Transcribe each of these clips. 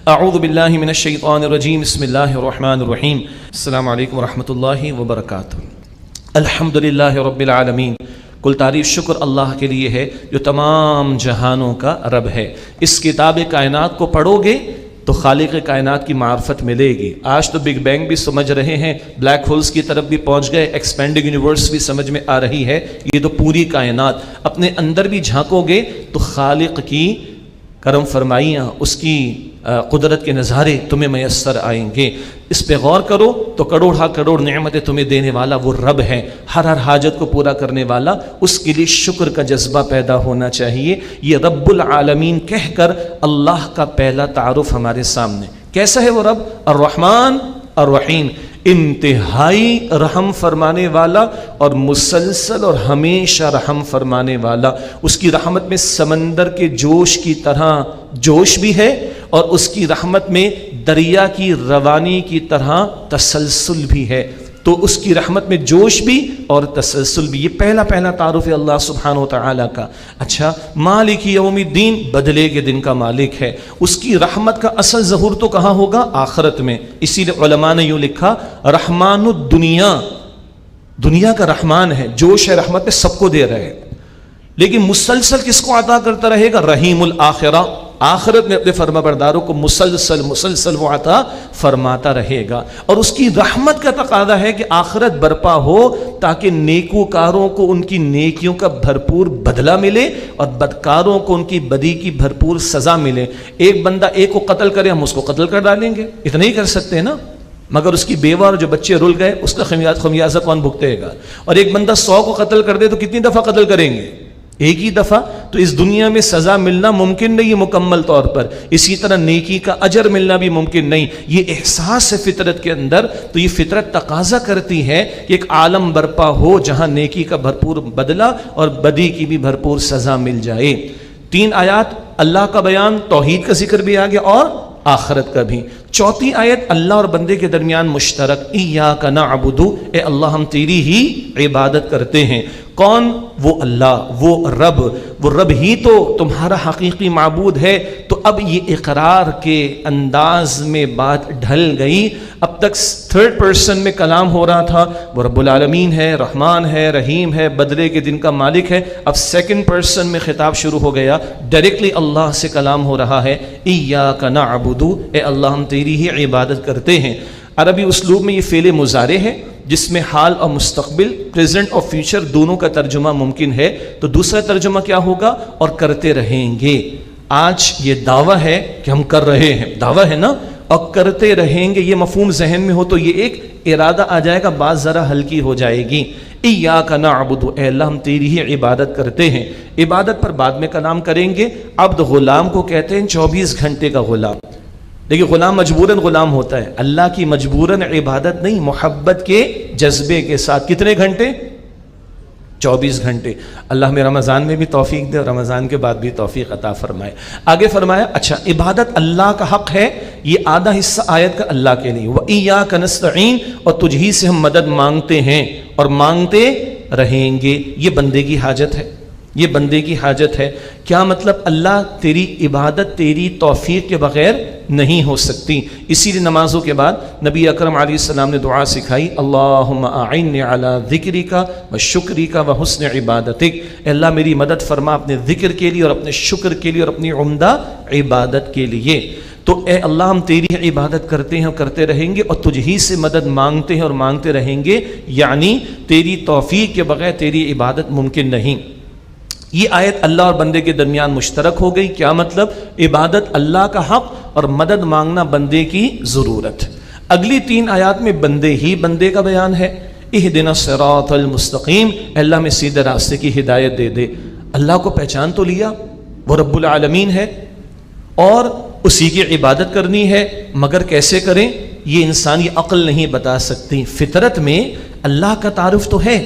اعوذ باللہ من الشیطان الرجیم بسم اللہ الرحمن الرحیم السلام علیکم ورحمۃ اللہ وبرکاتہ۔ الحمدللہ رب العالمین، کل تعریف شکر اللہ کے لیے ہے جو تمام جہانوں کا رب ہے۔ اس کتاب کائنات کو پڑھو گے تو خالق کائنات کی معرفت ملے گی۔ آج تو بگ بینگ بھی سمجھ رہے ہیں، بلیک ہولز کی طرف بھی پہنچ گئے، ایکسپینڈنگ یونیورس بھی سمجھ میں آ رہی ہے۔ یہ تو پوری کائنات، اپنے اندر بھی جھانکو گے تو خالق کی کرم فرمائیاں، اس کی قدرت کے نظارے تمہیں میسر آئیں گے۔ اس پہ غور کرو تو کروڑ کروڑ نعمتیں تمہیں دینے والا وہ رب ہے، ہر حاجت کو پورا کرنے والا، اس کے لیے شکر کا جذبہ پیدا ہونا چاہیے۔ یہ رب العالمین کہہ کر اللہ کا پہلا تعارف ہمارے سامنے۔ کیسا ہے وہ رب؟ الرحمن الرحیم، انتہائی رحم فرمانے والا اور مسلسل اور ہمیشہ رحم فرمانے والا۔ اس کی رحمت میں سمندر کے جوش کی طرح جوش بھی ہے، اور اس کی رحمت میں دریا کی روانی کی طرح تسلسل بھی ہے۔ تو اس کی رحمت میں جوش بھی اور تسلسل بھی، یہ پہلا تعارف ہے اللہ سبحانہ و تعالیٰ کا۔ اچھا، مالک یوم الدین، بدلے کے دن کا مالک ہے۔ اس کی رحمت کا اصل ظہور تو کہاں ہوگا؟ آخرت میں۔ اسی لیے علماء نے یوں لکھا، رحمان الدنیا، دنیا کا رحمان ہے، جوش ہے رحمت میں سب کو دے رہے، لیکن مسلسل کس کو عطا کرتا رہے گا؟ رحیم الآخرہ، آخرت میں اپنے فرما برداروں کو مسلسل وہ عطا فرماتا رہے گا۔ اور اس کی رحمت کا تقاضا ہے کہ آخرت برپا ہو تاکہ نیکوکاروں کو ان کی نیکیوں کا بھرپور بدلہ ملے اور بدکاروں کو ان کی بدی کی بھرپور سزا ملے۔ ایک بندہ ایک کو قتل کرے، ہم اس کو قتل کر ڈالیں گے، اتنا ہی کر سکتے ہیں نا، مگر اس کی بیوہ اور جو بچے رل گئے اس کا خمیازہ کون بھگتے گا؟ اور ایک بندہ 100 کو قتل کر دے تو کتنی دفعہ قتل کریں گے؟ ایک ہی دفعہ۔ تو اس دنیا میں سزا ملنا ممکن نہیں ہے مکمل طور پر، اسی طرح نیکی کا اجر ملنا بھی ممکن نہیں۔ یہ احساس ہے فطرت کے اندر، تو یہ فطرت تقاضا کرتی ہے کہ ایک عالم برپا ہو جہاں نیکی کا بھرپور بدلہ اور بدی کی بھی بھرپور سزا مل جائے۔ 3 آیات اللہ کا بیان، توحید کا ذکر بھی آ گیا اور آخرت کا بھی۔ 4تھی آیت اللہ اور بندے کے درمیان مشترک، ایاک نعبد، اے اللہ ہم تیری ہی عبادت کرتے ہیں۔ کون؟ وہ اللہ، وہ رب ہی تو تمہارا حقیقی معبود ہے۔ تو اب یہ اقرار کے انداز میں بات ڈھل گئی۔ اب تک 3rd پرسن میں کلام ہو رہا تھا، وہ رب العالمین ہے، رحمان ہے، رحیم ہے، بدلے کے دن کا مالک ہے۔ اب 2nd پرسن میں خطاب شروع ہو گیا، ڈائریکٹلی اللہ سے کلام ہو رہا ہے، ایاک نعبد، اے اللہ ہم تیری ہی عبادت کرتے ہیں۔ عربی اسلوب میں یہ فعل مضارع ہے جس میں حال اور مستقبل، پریزنٹ اور فیوچر دونوں کا ترجمہ ممکن ہے۔ تو دوسرا ترجمہ کیا ہوگا؟ اور کرتے رہیں گے۔ آج یہ دعویٰ ہے کہ ہم کر رہے ہیں، دعویٰ ہے نا، اور کرتے رہیں گے، یہ مفہوم ذہن میں ہو تو یہ ایک ارادہ آ جائے گا، بات ذرا ہلکی ہو جائے گی۔ ایاک نعبد، اے اللہ ہم تیری ہی عبادت کرتے ہیں۔ عبادت پر بعد میں کلام کریں گے۔ عبد غلام کو کہتے ہیں 24 گھنٹے کا غلام، لیکن غلام مجبوراً غلام ہوتا ہے، اللہ کی مجبوراً عبادت نہیں، محبت کے جذبے کے ساتھ۔ کتنے گھنٹے؟ 24 گھنٹے۔ اللہ میں رمضان میں بھی توفیق دے اور رمضان کے بعد بھی توفیق عطا فرمائے۔ آگے فرمایا، اچھا عبادت اللہ کا حق ہے، یہ آدھا حصہ آیت کا اللہ کے لیے، وَإِيَّاكَ نَسْتَعِينُ، اور تجھ ہی سے ہم مدد مانگتے ہیں اور مانگتے رہیں گے۔ یہ بندے کی حاجت ہے، یہ بندے کی حاجت ہے۔ کیا مطلب؟ اللہ تیری عبادت تیری توفیق کے بغیر نہیں ہو سکتی۔ اسی لیے نمازوں کے بعد نبی اکرم علیہ السلام نے دعا سکھائی، اللہم اعنی علی ذکرک و شکرک و حسن عبادتک، اے اللہ میری مدد فرما اپنے ذکر کے لیے اور اپنے شکر کے لیے اور اپنی عمدہ عبادت کے لیے۔ تو اے اللہ ہم تیری عبادت کرتے ہیں اور کرتے رہیں گے، اور تجھ ہی سے مدد مانگتے ہیں اور مانگتے رہیں گے، یعنی تیری توفیق کے بغیر تیری عبادت ممکن نہیں۔ یہ آیت اللہ اور بندے کے درمیان مشترک ہو گئی۔ کیا مطلب؟ عبادت اللہ کا حق اور مدد مانگنا بندے کی ضرورت۔ اگلی 3 آیات میں بندے ہی بندے کا بیان ہے۔ اہدنا الصراط المستقیم، اللہ میں سیدھے راستے کی ہدایت دے دے۔ اللہ کو پہچان تو لیا، وہ رب العالمین ہے اور اسی کی عبادت کرنی ہے، مگر کیسے کریں؟ یہ انسانی عقل نہیں بتا سکتی۔ فطرت میں اللہ کا تعارف تو ہے،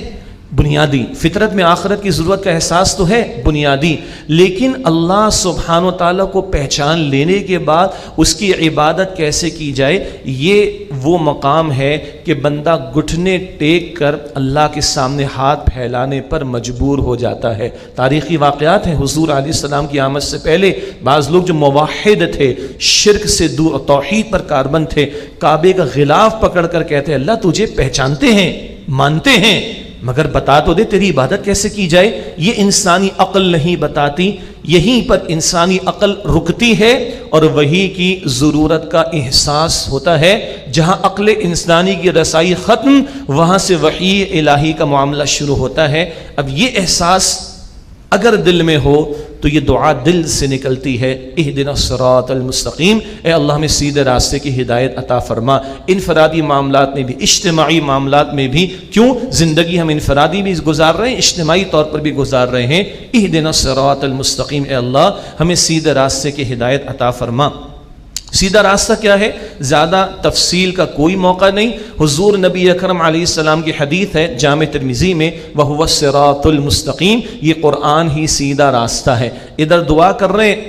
بنیادی فطرت میں آخرت کی ضرورت کا احساس تو ہے بنیادی، لیکن اللہ سبحانہ و تعالیٰ کو پہچان لینے کے بعد اس کی عبادت کیسے کی جائے، یہ وہ مقام ہے کہ بندہ گھٹنے ٹیک کر اللہ کے سامنے ہاتھ پھیلانے پر مجبور ہو جاتا ہے۔ تاریخی واقعات ہیں، حضور علیہ السلام کی آمد سے پہلے بعض لوگ جو موحد تھے، شرک سے دور، توحید پر کاربند تھے، کعبے کا غلاف پکڑ کر کہتے اللہ تجھے پہچانتے ہیں، مانتے ہیں، مگر بتا تو دے تیری عبادت کیسے کی جائے۔ یہ انسانی عقل نہیں بتاتی، یہیں پر انسانی عقل رکتی ہے اور وہی کی ضرورت کا احساس ہوتا ہے۔ جہاں عقل انسانی کی رسائی ختم، وہاں سے وحی الہی کا معاملہ شروع ہوتا ہے۔ اب یہ احساس اگر دل میں ہو تو یہ دعا دل سے نکلتی ہے، اہدنا الصراط المستقیم، اے اللہ ہمیں سیدھے راستے کی ہدایت عطا فرما۔ انفرادی معاملات میں بھی، اجتماعی معاملات میں بھی، کیوں زندگی ہم انفرادی بھی گزار رہے ہیں، اجتماعی طور پر بھی گزار رہے ہیں۔ اہدنا الصراط المستقیم، اے اللہ ہمیں سیدھے راستے کی ہدایت عطا فرما۔ سیدھا راستہ کیا ہے؟ زیادہ تفصیل کا کوئی موقع نہیں۔ حضور نبی اکرم علیہ السلام کی حدیث ہے جامع ترمذی میں، وَهُوَ الصِّرَاطُ الْمُسْتَقِيمُ، یہ قرآن ہی سیدھا راستہ ہے۔ ادھر دعا کر رہے ہیں،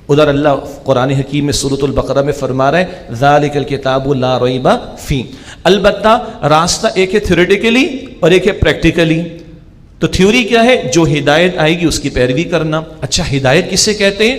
ادھر اللہ قرآن حکیم میں سورۃ البقرہ میں فرما رہے ہیں ذَلِكَ الْكِتَابُ لَا رَيْبَ فِيهِ۔ البتہ راستہ ایک ہے تھیوریٹیکلی اور ایک ہے پریکٹیکلی۔ تو تھیوری کیا ہے؟ جو ہدایت آئے گی اس کی پیروی کرنا۔ اچھا ہدایت کسے کہتے ہیں؟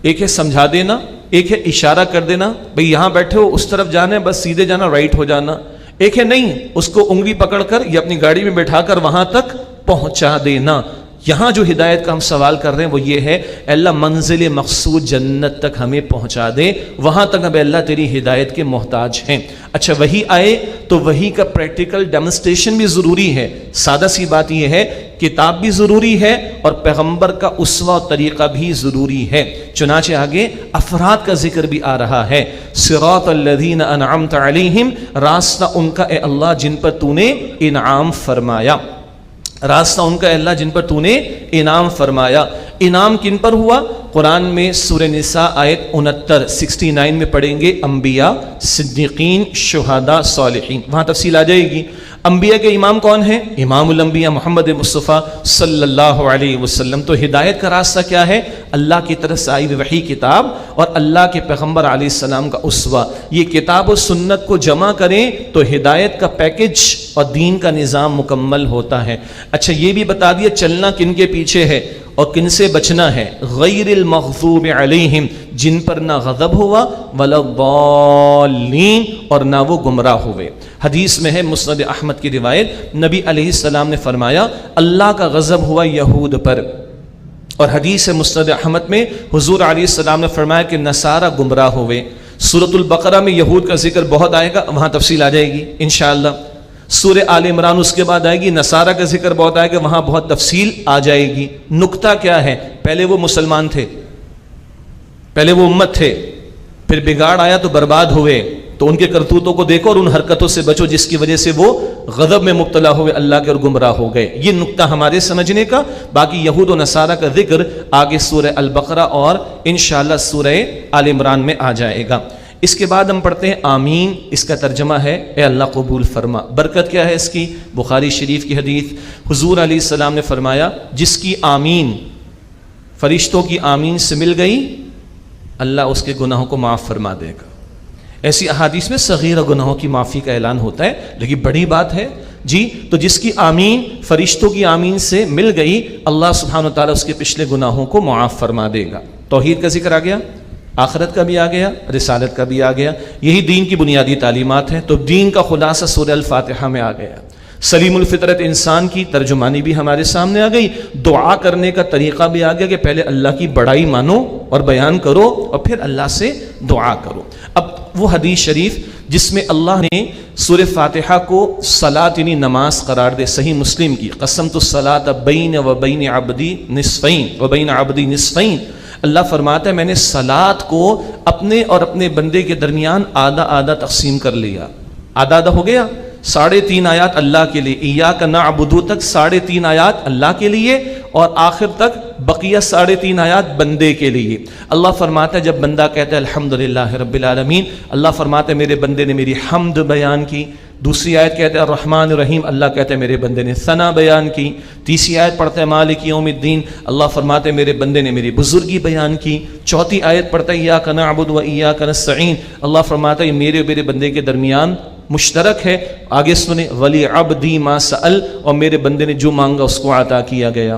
ایک ہے سمجھا دینا، ایک ہے اشارہ کر دینا، بھئی یہاں بیٹھے ہو اس طرف جانا ہے، بس سیدھے جانا، رائٹ ہو جانا۔ ایک ہے نہیں، اس کو انگلی پکڑ کر یا اپنی گاڑی میں بٹھا کر وہاں تک پہنچا دینا۔ یہاں جو ہدایت کا ہم سوال کر رہے ہیں وہ یہ ہے، اے اللہ منزل مقصود جنت تک ہمیں پہنچا دے، وہاں تک اب اللہ تیری ہدایت کے محتاج ہیں۔ اچھا وہی آئے تو وہی کا پریکٹیکل ڈیمونسٹریشن بھی ضروری ہے۔ سادہ سی بات یہ ہے، کتاب بھی ضروری ہے اور پیغمبر کا اسوہ و طریقہ بھی ضروری ہے۔ چنانچہ آگے افراد کا ذکر بھی آ رہا ہے، صراط الذین انعمت علیہم، راستہ ان کا اے اللہ جن پر تو نے انعام فرمایا، راستہ ان کا اللہ جن پر تو نے انعام فرمایا۔ انعام کن پر ہوا؟ قرآن میں سورہ نساء آیت 69 میں پڑھیں گے، انبیاء، صدیقین، شہداء، صالحین، وہاں تفصیل آ جائے گی۔ انبیاء کے امام کون ہیں؟ امام الانبیاء محمد مصطفیٰ صلی اللہ علیہ وسلم۔ تو ہدایت کا راستہ کیا ہے؟ اللہ کی طرف سے آئی وحی کتاب اور اللہ کے پیغمبر علیہ السلام کا اسوہ، یہ کتاب و سنت کو جمع کریں تو ہدایت کا پیکج اور دین کا نظام مکمل ہوتا ہے۔ اچھا یہ بھی بتا دیا چلنا کن کے پیچھے ہے اور کن سے بچنا ہے، غیر المغضوب علیہم، جن پر نہ غضب ہوا، ولا الضالین، اور نہ وہ گمراہ ہوئے۔ حدیث میں ہے مسند احمد کی روایت، نبی علیہ السلام نے فرمایا اللہ کا غضب ہوا یہود پر، اور حدیث مسند احمد میں حضور علیہ السلام نے فرمایا کہ نصارہ گمراہ ہوئے۔ سورۃ البقرہ میں یہود کا ذکر بہت آئے گا، وہاں تفصیل آ جائے گی انشاءاللہ۔ سورہ آل عمران اس کے بعد آئے گی، نصارہ کا ذکر بہت آئے گا، وہاں بہت تفصیل آ جائے گی۔ نکتہ کیا ہے؟ پہلے وہ مسلمان تھے، پہلے وہ امت تھے، پھر بگاڑ آیا تو برباد ہوئے، تو ان کے کرتوتوں کو دیکھو اور ان حرکتوں سے بچو جس کی وجہ سے وہ غضب میں مبتلا ہوئے اللہ کے اور گمراہ ہو گئے۔ یہ نکتہ ہمارے سمجھنے کا، باقی یہود و نصارہ کا ذکر آگے سورہ البقرہ اور انشاءاللہ سورہ آل عمران میں آ جائے گا۔ اس کے بعد ہم پڑھتے ہیں آمین، اس کا ترجمہ ہے اے اللہ قبول فرما۔ برکت کیا ہے اس کی؟ بخاری شریف کی حدیث، حضور علیہ السلام نے فرمایا جس کی آمین فرشتوں کی آمین سے مل گئی اللہ اس کے گناہوں کو معاف فرما دے گا۔ ایسی احادیث میں صغیرہ گناہوں کی معافی کا اعلان ہوتا ہے، لیکن بڑی بات ہے جی، تو جس کی آمین فرشتوں کی آمین سے مل گئی اللہ سبحانہ وتعالی اس کے پچھلے گناہوں کو معاف فرما دے گا۔ توحید کا ذکر آ گیا، آخرت کا بھی آ گیا، رسالت کا بھی آ گیا، یہی دین کی بنیادی تعلیمات ہیں۔ تو دین کا خلاصہ سورہ الفاتحہ میں آ گیا۔ سلیم الفطرت انسان کی ترجمانی بھی ہمارے سامنے آ گئی، دعا کرنے کا طریقہ بھی آ گیا کہ پہلے اللہ کی بڑائی مانو اور بیان کرو اور پھر اللہ سے دعا کرو۔ اب وہ حدیث شریف جس میں اللہ نے سورہ فاتحہ کو صلاۃ یعنی نماز قرار دے، صحیح مسلم کی، قسمت الصلاۃ بین و بین عبدی نصفین و بین عبدی نصفین، اللہ فرماتا ہے میں نے صلاۃ کو اپنے اور اپنے بندے کے درمیان آدھا آدھا تقسیم کر لیا۔ آدھا آدھا ہو گیا، 3.5 آیات اللہ کے لیے، ایاک نعبد تک 3.5 آیات اللہ کے لیے اور آخر تک بقیہ 3.5 آیات بندے کے لیے۔ اللہ فرماتا ہے جب بندہ کہتا ہے الحمدللہ رب العالمین، اللہ فرماتا ہے میرے بندے نے میری حمد بیان کی، دوسری آیت کہتے ہیں الرحمن الرحیم، اللہ کہتے ہیں میرے بندے نے ثنا بیان کی. تیسری آیت پڑھتے ہیں مالک یوم الدین، اللہ فرماتے ہیں میرے بندے نے میری بزرگی بیان کی. چوتھی آیت پڑھتا ہے ایاک نعبد و ایاک نستعین، اللہ فرماتا ہے میرے اور میرے بندے کے درمیان مشترک ہے. آگے سنیں ولی عبدی ما سأل، اور میرے بندے نے جو مانگا اس کو عطا کیا گیا.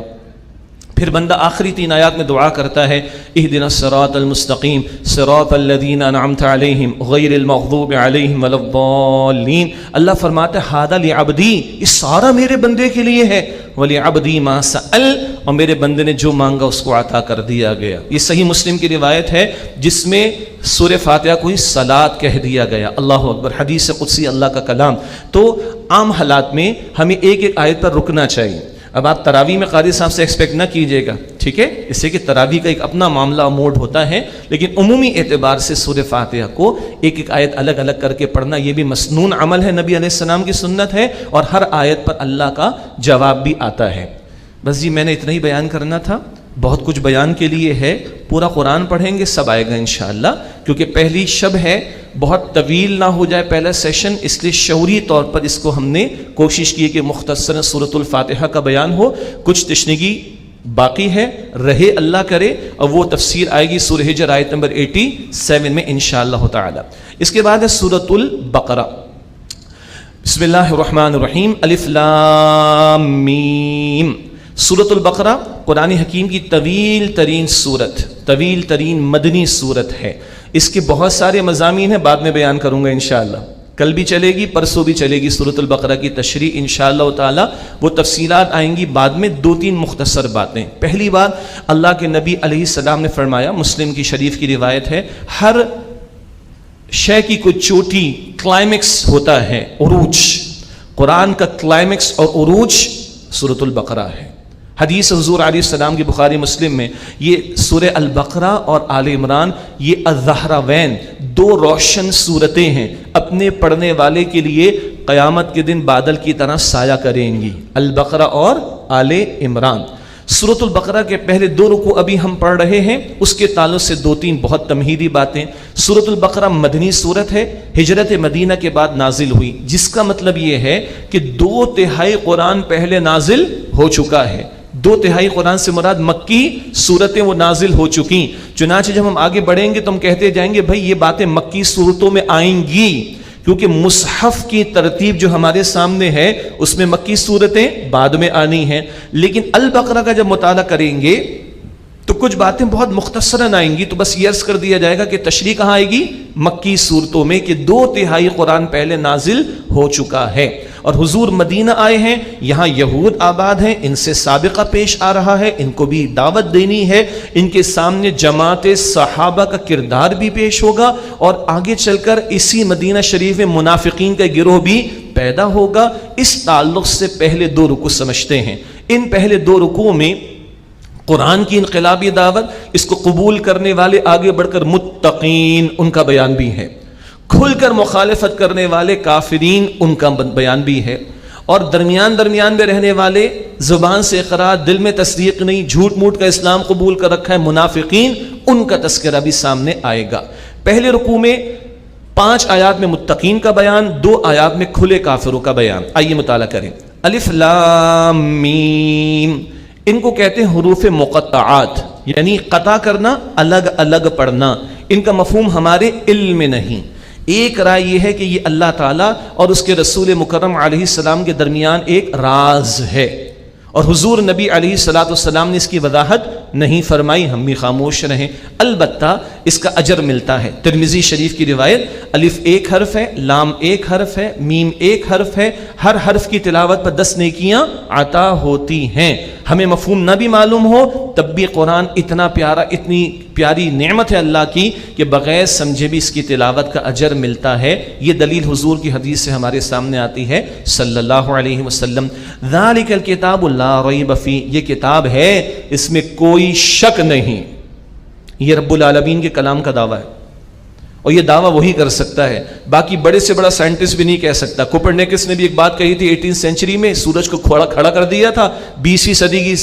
پھر بندہ آخری 3 آیات میں دعا کرتا ہے اہدنا الصراط المستقیم صراط الذین انعمت علیہم غیر المغضوب علیہم ولا الضالین. اللہ فرماتا ہے ھذا لعبدی، یہ سارا میرے بندے کے لیے ہے. ولعبدی ما سأل، اور میرے بندے نے جو مانگا اس کو عطا کر دیا گیا. یہ صحیح مسلم کی روایت ہے جس میں سورہ فاتحہ کو ہی صلاۃ کہہ دیا گیا. اللہ اکبر، حدیث قدسی اللہ کا کلام. تو عام حالات میں ہمیں ایک ایک آیت پر رکنا چاہیے. اب آپ تراویح میں قاری صاحب سے ایکسپیکٹ نہ کیجیے گا، ٹھیک ہے، اس سے کہ تراویح کا ایک اپنا معاملہ موڈ ہوتا ہے، لیکن عمومی اعتبار سے سورہ فاتحہ کو ایک ایک آیت الگ الگ کر کے پڑھنا یہ بھی مسنون عمل ہے، نبی علیہ السلام کی سنت ہے، اور ہر آیت پر اللہ کا جواب بھی آتا ہے. بس جی میں نے اتنا ہی بیان کرنا تھا، بہت کچھ بیان کے لیے ہے. پورا قرآن پڑھیں گے سب آئے گا انشاءاللہ، کیونکہ پہلی شب ہے، بہت طویل نہ ہو جائے پہلا سیشن، اس لیے شعوری طور پر اس کو ہم نے کوشش کی کہ مختصر سورۃ الفاتحہ کا بیان ہو. کچھ تشنگی باقی ہے، رہے اللہ کرے، اور وہ تفسیر آئے گی سورہ ہجر آیت نمبر 87 میں انشاءاللہ تعالی. اس کے بعد ہے سورۃ البقرہ. بسم اللہ الرحمن الرحیم، الف لام میم. سورۃ البقرہ قرآن حکیم کی طویل ترین سورت، طویل ترین مدنی سورت ہے. اس کے بہت سارے مضامین ہیں، بعد میں بیان کروں گا انشاءاللہ. کل بھی چلے گی، پرسوں بھی چلے گی سورۃ البقرہ کی تشریح انشاءاللہ تعالی. وہ تفصیلات آئیں گی بعد میں. 2-3 مختصر باتیں. پہلی بات، اللہ کے نبی علیہ السلام نے فرمایا، مسلم کی شریف کی روایت ہے، ہر شے کی کوئی چوٹی، کلائمیکس ہوتا ہے، عروج. قرآن کا کلائمیکس اور عروج سورۃ البقرہ ہے. حدیث حضور علیہ السلام کی بخاری مسلم میں، یہ سورہ البقرہ اور آل عمران یہ الزہراوین 2 روشن صورتیں ہیں، اپنے پڑھنے والے کے لیے قیامت کے دن بادل کی طرح سایہ کریں گی. البقرہ اور آل عمران. سورۃ البقرہ کے پہلے 2 رکوع ابھی ہم پڑھ رہے ہیں، اس کے تعلق سے 2-3 بہت تمہیدی باتیں. سورۃ البقرہ مدنی سورت ہے، ہجرت مدینہ کے بعد نازل ہوئی، جس کا مطلب یہ ہے کہ 2/3 قرآن پہلے نازل ہو چکا ہے. 2/3 قرآن سے مراد مکی صورتیں وہ نازل ہو چکی. چنانچہ جب ہم آگے بڑھیں گے تو ہم کہتے جائیں گے بھائی یہ باتیں مکی صورتوں میں آئیں گی، کیونکہ مصحف کی ترتیب جو ہمارے سامنے ہے اس میں مکی صورتیں بعد میں آنی ہیں. لیکن البقرہ کا جب مطالعہ کریں گے تو کچھ باتیں بہت مختصراً آئیں گی، تو بس یہ عرض کر دیا جائے گا کہ تشریح کہاں آئے گی؟ مکی صورتوں میں، کہ 2/3 قرآن پہلے نازل ہو چکا ہے. اور حضور مدینہ آئے ہیں، یہاں یہود آباد ہیں، ان سے سابقہ پیش آ رہا ہے، ان کو بھی دعوت دینی ہے. ان کے سامنے جماعت صحابہ کا کردار بھی پیش ہوگا، اور آگے چل کر اسی مدینہ شریف میں منافقین کا گروہ بھی پیدا ہوگا. اس تعلق سے پہلے 2 رکوع سمجھتے ہیں. ان پہلے 2 رکوع میں قرآن کی انقلابی دعوت، اس کو قبول کرنے والے آگے بڑھ کر متقین ان کا بیان بھی ہے، کھل کر مخالفت کرنے والے کافرین ان کا بیان بھی ہے، اور درمیان میں رہنے والے زبان سے اقرار دل میں تصدیق نہیں، جھوٹ موٹ کا اسلام قبول کر رکھا ہے منافقین، ان کا تذکرہ بھی سامنے آئے گا. پہلے رکوع میں 5 آیات میں متقین کا بیان، 2 آیات میں کھلے کافروں کا بیان. آئیے مطالعہ کریں. الف لام میم، ان کو کہتے ہیں حروف مقطعات، یعنی قطع کرنا، الگ الگ پڑھنا. ان کا مفہوم ہمارے علم میں نہیں. ایک رائے یہ ہے کہ یہ اللہ تعالیٰ اور اس کے رسول مکرم علیہ السلام کے درمیان ایک راز ہے، اور حضور نبی علیہ السلام نے اس کی وضاحت نہیں فرمائی، ہم بھی خاموش رہیں. البتہ اس کا اجر ملتا ہے. ترمذی شریف کی روایت، الف 1 حرف ہے، لام 1 حرف ہے، میم 1 حرف ہے، ہر حرف کی تلاوت پر 10 نیکیاں عطا ہوتی ہیں. ہمیں مفہوم نہ بھی معلوم ہو تب بھی قرآن اتنا پیارا، اتنی پیاری نعمت ہے اللہ کی کہ بغیر سمجھے بھی اس کی تلاوت کا اجر ملتا ہے. یہ دلیل حضور کی حدیث سے ہمارے سامنے آتی ہے صلی اللہ علیہ وسلم. ذالک الکتاب لا ریب فیہ، یہ کتاب ہے اس میں کوئی شک نہیں. یہ رب العالمین کے کلام کا دعویٰ ہے، اور یہ دعویٰ وہی کر سکتا ہے، باقی بڑے سے بڑا سائنٹسٹ بھی نہیں کہہ سکتا. کوپرنیکس نے بھی ایک بات کہی تھی 18 سینچری میں، سورج کو کھڑا کر دیا تھا، 20ویں صدی کی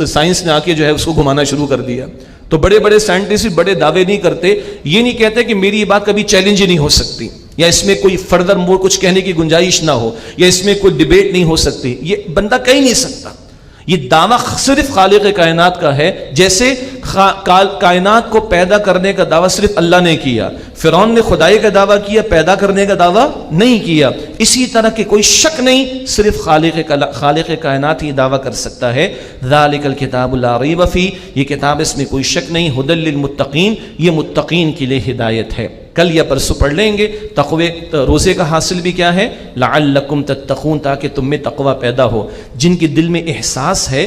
سائنس نے آ کے جو ہے اس کو گھمانا شروع کر دیا. تو بڑے بڑے سائنٹسٹ بھی بڑے دعوے نہیں کرتے، یہ نہیں کہتے کہ میری یہ بات کبھی چیلنج ہی نہیں ہو سکتی. یا اس میں کوئی فردر مور کچھ کہنے کی گنجائش نہ ہو، یا اس میں کوئی ڈیبیٹ نہیں ہو سکتی، یہ بندہ کہہ نہیں سکتا. یہ دعویٰ صرف خالق کائنات کا ہے. جیسے کائنات کو پیدا کرنے کا دعویٰ صرف اللہ نے کیا، فرعون نے خدائی کا دعویٰ کیا، پیدا کرنے کا دعویٰ نہیں کیا. اسی طرح کہ کوئی شک نہیں، صرف خالق کائنات ہی دعویٰ کر سکتا ہے. ذالک الکتاب لا ریب فیہ، یہ کتاب اس میں کوئی شک نہیں. ھدی للمتقین، یہ متقین کے لیے ہدایت ہے. کل یا پرسوں پڑھ لیں گے. تقوی روزے کا حاصل بھی کیا ہے؟ لعلکم تتقون، تاکہ تم میں تقوی پیدا ہو. جن کے دل میں احساس ہے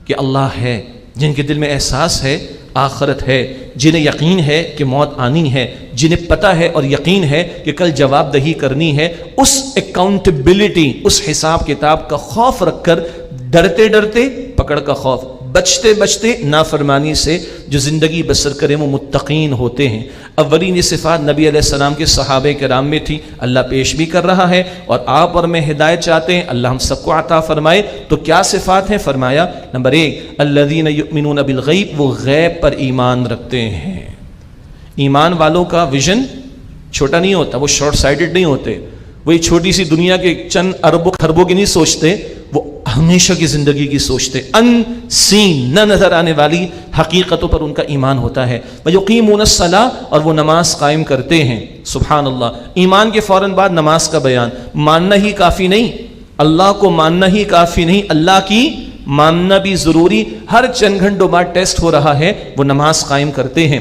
کہ اللہ ہے، جن کے دل میں احساس ہے آخرت ہے، جنہیں یقین ہے کہ موت آنی ہے، جنہیں پتہ ہے اور یقین ہے کہ کل جواب دہی کرنی ہے، اس اکاؤنٹیبلٹی، اس حساب کتاب کا خوف رکھ کر ڈرتے ڈرتے پکڑ کا خوف، بچتے بچتے نافرمانی سے جو زندگی بسر کریں وہ متقین ہوتے ہیں. اولین یہ صفات نبی علیہ السلام کے صحابہ کرام میں تھی، اللہ پیش بھی کر رہا ہے. اور آپ اور میں ہدایت چاہتے ہیں، اللہ ہم سب کو عطا فرمائے. تو کیا صفات ہیں؟ فرمایا نمبر 1 الذین یؤمنون بالغیب، وہ غیب پر ایمان رکھتے ہیں. ایمان والوں کا ویژن چھوٹا نہیں ہوتا، وہ شارٹ سائٹڈ نہیں ہوتے، وہی چھوٹی سی دنیا کے چند اربوں خربوں کی نہیں سوچتے، وہ ہمیشہ کی زندگی کی سوچتے. ان سین، نہ نظر آنے والی حقیقتوں پر ان کا ایمان ہوتا ہے. وَيُقِيمُونَ الصَّلَاةَ، اور وہ نماز قائم کرتے ہیں. سبحان اللہ. ایمان کے فوراً بعد نماز کا بیان. ماننا ہی کافی نہیں، اللہ کو ماننا ہی کافی نہیں، اللہ کی ماننا بھی ضروری. ہر چند گھنٹوں بعد ٹیسٹ ہو رہا ہے، وہ نماز قائم کرتے ہیں.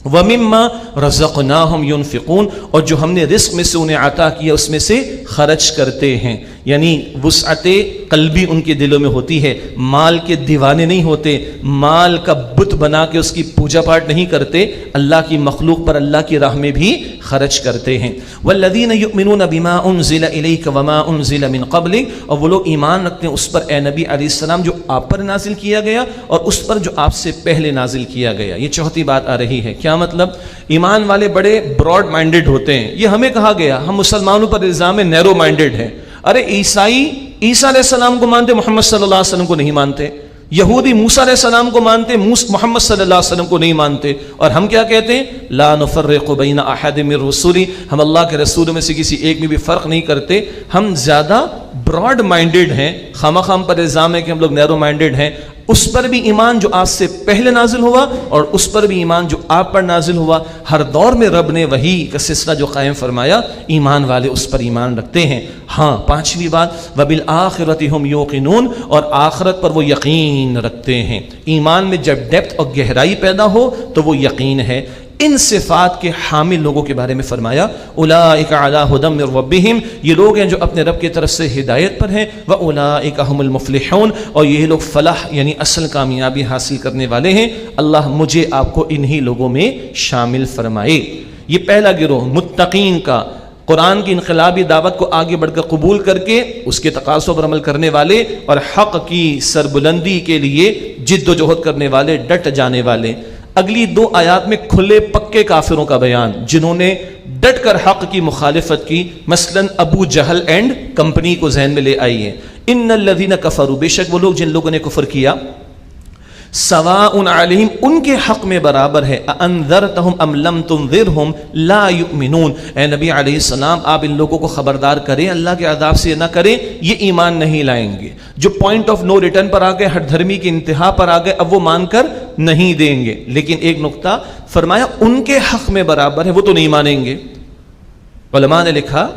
وَمِمَّا رَزَقْنَاهُمْ يُنْفِقُونَ، اور جو ہم نے رزق میں سے انہیں عطا کیا اس میں سے خرچ کرتے ہیں. یعنی وسعت قلبی ان کے دلوں میں ہوتی ہے، مال کے دیوانے نہیں ہوتے، مال کا بت بنا کے اس کی پوجا پاٹ نہیں کرتے، اللہ کی مخلوق پر اللہ کی راہ میں بھی خرچ کرتے ہیں. وَالَّذِينَ يُؤْمِنُونَ بِمَا أُنزِلَ إِلَيْكَ وَمَا أُنزِلَ مِن قَبْلِكَ، اور وہ لوگ ایمان رکھتے ہیں اس پر اے نبی علیہ السلام جو آپ پر نازل کیا گیا اور اس پر جو آپ سے پہلے نازل کیا گیا. یہ چوتھی بات آ رہی ہے. کیا مطلب؟ ایمان والے بڑے براڈ مائنڈڈ ہوتے ہیں. یہ ہمیں کہا گیا، ہم مسلمانوں پر الزام نیرو مائنڈڈ ہیں. ارے عیسائی عیسیٰ علیہ السلام کو مانتے، محمد صلی اللہ علیہ وسلم کو نہیں مانتے. یہودی موسیٰ علیہ السلام کو مانتے، محمد صلی اللہ علیہ وسلم کو نہیں مانتے. اور ہم کیا کہتے ہیں؟ لا نفرق بین احد من رسولی، ہم اللہ کے رسولوں میں سے کسی ایک میں بھی فرق نہیں کرتے. ہم زیادہ براڈ مائنڈڈ ہیں. خام پر الزام ہے کہ ہم لوگ نیرو مائنڈڈ ہیں. اس پر بھی ایمان جو آپ سے پہلے نازل ہوا اور اس پر بھی ایمان جو آپ پر نازل ہوا. ہر دور میں رب نے وحی کا سلسلہ جو قائم فرمایا، ایمان والے اس پر ایمان رکھتے ہیں. ہاں، پانچویں بات وَبِالْآخِرَةِ هُمْ يُوقِنُونَ، اور آخرت پر وہ یقین رکھتے ہیں. ایمان میں جب ڈیپتھ اور گہرائی پیدا ہو تو وہ یقین ہے. ان صفات کے حامل لوگوں کے بارے میں فرمایا اولئک علی ھدی من ربہم، یہ لوگ ہیں جو اپنے رب کی طرف سے ہدایت پر ہیں. واولئک ھم المفلحون، اور یہ لوگ فلاح یعنی اصل کامیابی حاصل کرنے والے ہیں. اللہ مجھے آپ کو انہی لوگوں میں شامل فرمائے. یہ پہلا گروہ متقین کا، قرآن کی انقلابی دعوت کو آگے بڑھ کر قبول کر کے اس کے تقاضوں پر عمل کرنے والے اور حق کی سربلندی کے لیے جد و جہد کرنے والے، ڈٹ جانے والے. اگلی 2 آیات میں کھلے پکے کافروں کا بیان جنہوں نے ڈٹ کر حق کی مخالفت کی. مثلا ابو جہل اینڈ کمپنی کو ذہن میں لے آئی ہے. ان الذین کفروا، بے شک وہ لوگ جن لوگوں نے کفر کیا، سواء علیہم، ان کے حق میں برابر ہے، انذرتہم ام لم تنذرہم لا یؤمنون. اے نبی علیہ السلام آپ ان لوگوں کو خبردار کریں، اللہ کے عذاب سے نہ کریں، یہ ایمان نہیں لائیں گے. جو پوائنٹ آف نو ریٹرن پر آ گئے، ہر دھرمی کی انتہا پر آ گئے، اب وہ مان کر نہیں دیں گے. لیکن ایک نقطہ فرمایا ان کے حق میں برابر ہے، وہ تو نہیں مانیں گے. علماء نے لکھا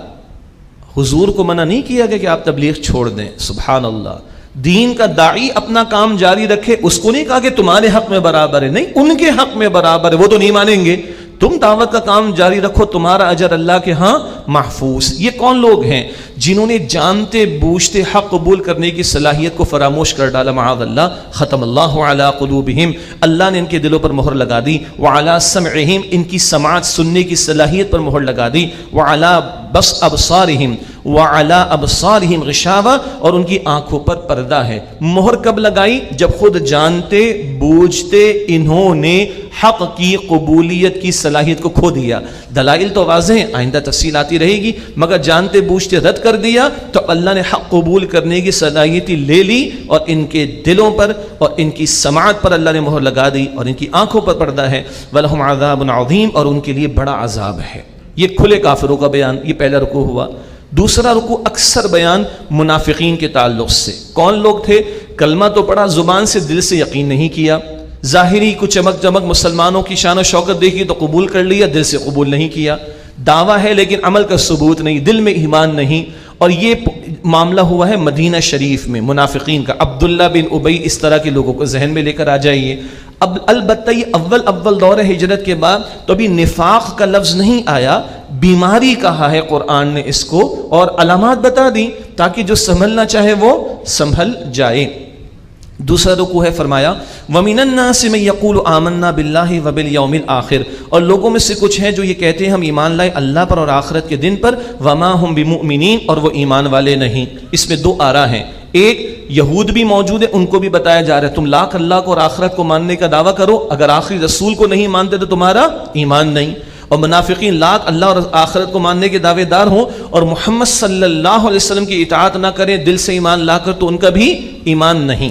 حضور کو منع نہیں کیا گیا کہ آپ تبلیغ چھوڑ دیں. سبحان اللہ. دین کا داعی اپنا کام جاری رکھے، اس کو نہیں کہا کہ تمہارے حق میں برابر ہے، نہیں، ان کے حق میں برابر ہے، وہ تو نہیں مانیں گے. تم دعوت کا کام جاری رکھو، تمہارا اجر اللہ کے ہاں محفوظ. یہ کون لوگ ہیں جنہوں نے جانتے بوجھتے حق قبول کرنے کی صلاحیت کو فراموش کر ڈالا؟ معاذ اللہ. ختم اللہ علی قلوبہم، اللہ نے ان کے دلوں پر مہر لگا دی. وعلی سمعہم، ان کی سماعت سننے کی صلاحیت پر مہر لگا دی. وعلی بس ابصارہم، وعلی ابصارہم غشاوہ، اور ان کی آنکھوں پر پردہ ہے. مہر کب لگائی؟ جب خود جانتے بوجھتے انہوں نے حق کی قبولیت کی صلاحیت کو کھو دیا. دلائل تو واضح ہیں، آئندہ تفصیل آتی رہے گی، مگر جانتے بوجھتے رد کر دیا تو اللہ نے حق قبول کرنے کی صلاحیت لے لی اور ان کے دلوں پر اور ان کی سماعت پر اللہ نے مہر لگا دی اور ان کی آنکھوں پر پردہ ہے. وَلَهُمْ عَذَابٌ عَظِيمٌ، اور ان کے لیے بڑا عذاب ہے. یہ کھلے کافروں کا بیان، یہ پہلا رکوع ہوا۔ دوسرا رکوع اکثر بیان منافقین کے تعلق سے، کون لوگ تھے؟ کلمہ تو پڑھا، زبان سے دل سے یقین نہیں کیا، ظاہری کو چمک چمک مسلمانوں کی شان و شوکت دیکھی تو قبول کر لیا، دل سے قبول نہیں کیا، دعویٰ ہے لیکن عمل کا ثبوت نہیں، دل میں ایمان نہیں۔ اور یہ معاملہ ہوا ہے مدینہ شریف میں منافقین کا، عبداللہ بن ابی، اس طرح کے لوگوں کو ذہن میں لے کر آ جائیے۔ اب البتہ یہ اول دور ہجرت کے بعد تو ابھی نفاق کا لفظ نہیں آیا، بیماری کہا ہے قرآن نے اس کو، اور علامات بتا دی تاکہ جو سنبھلنا چاہے وہ سنبھل جائے۔ دوسرا رکوع ہے، فرمایا وَمِنَ النَّاسِ مَن يَقُولُ آمَنَّا بِاللَّهِ وَبِالْيَوْمِ الْآخِرِ، اور لوگوں میں سے کچھ ہیں جو یہ کہتے ہیں ہم ایمان لائے اللہ پر اور آخرت کے دن پر، وَمَا هُم بِمُؤْمِنِينَ، اور وہ ایمان والے نہیں۔ اس میں دو آراء ہیں، ایک یہود بھی موجود ہے، ان کو بھی بتایا جا رہا ہے تم لاکھ اللہ کو اور آخرت کو ماننے کا دعویٰ کرو، اگر آخری رسول کو نہیں مانتے تو تمہارا ایمان نہیں۔ اور منافقین لاکھ اللہ اور آخرت کو ماننے کے دعوے دار ہوں اور محمد صلی اللہ علیہ وسلم کی اطاعت نہ کریں دل سے ایمان لا کر، تو ان کا بھی ایمان نہیں۔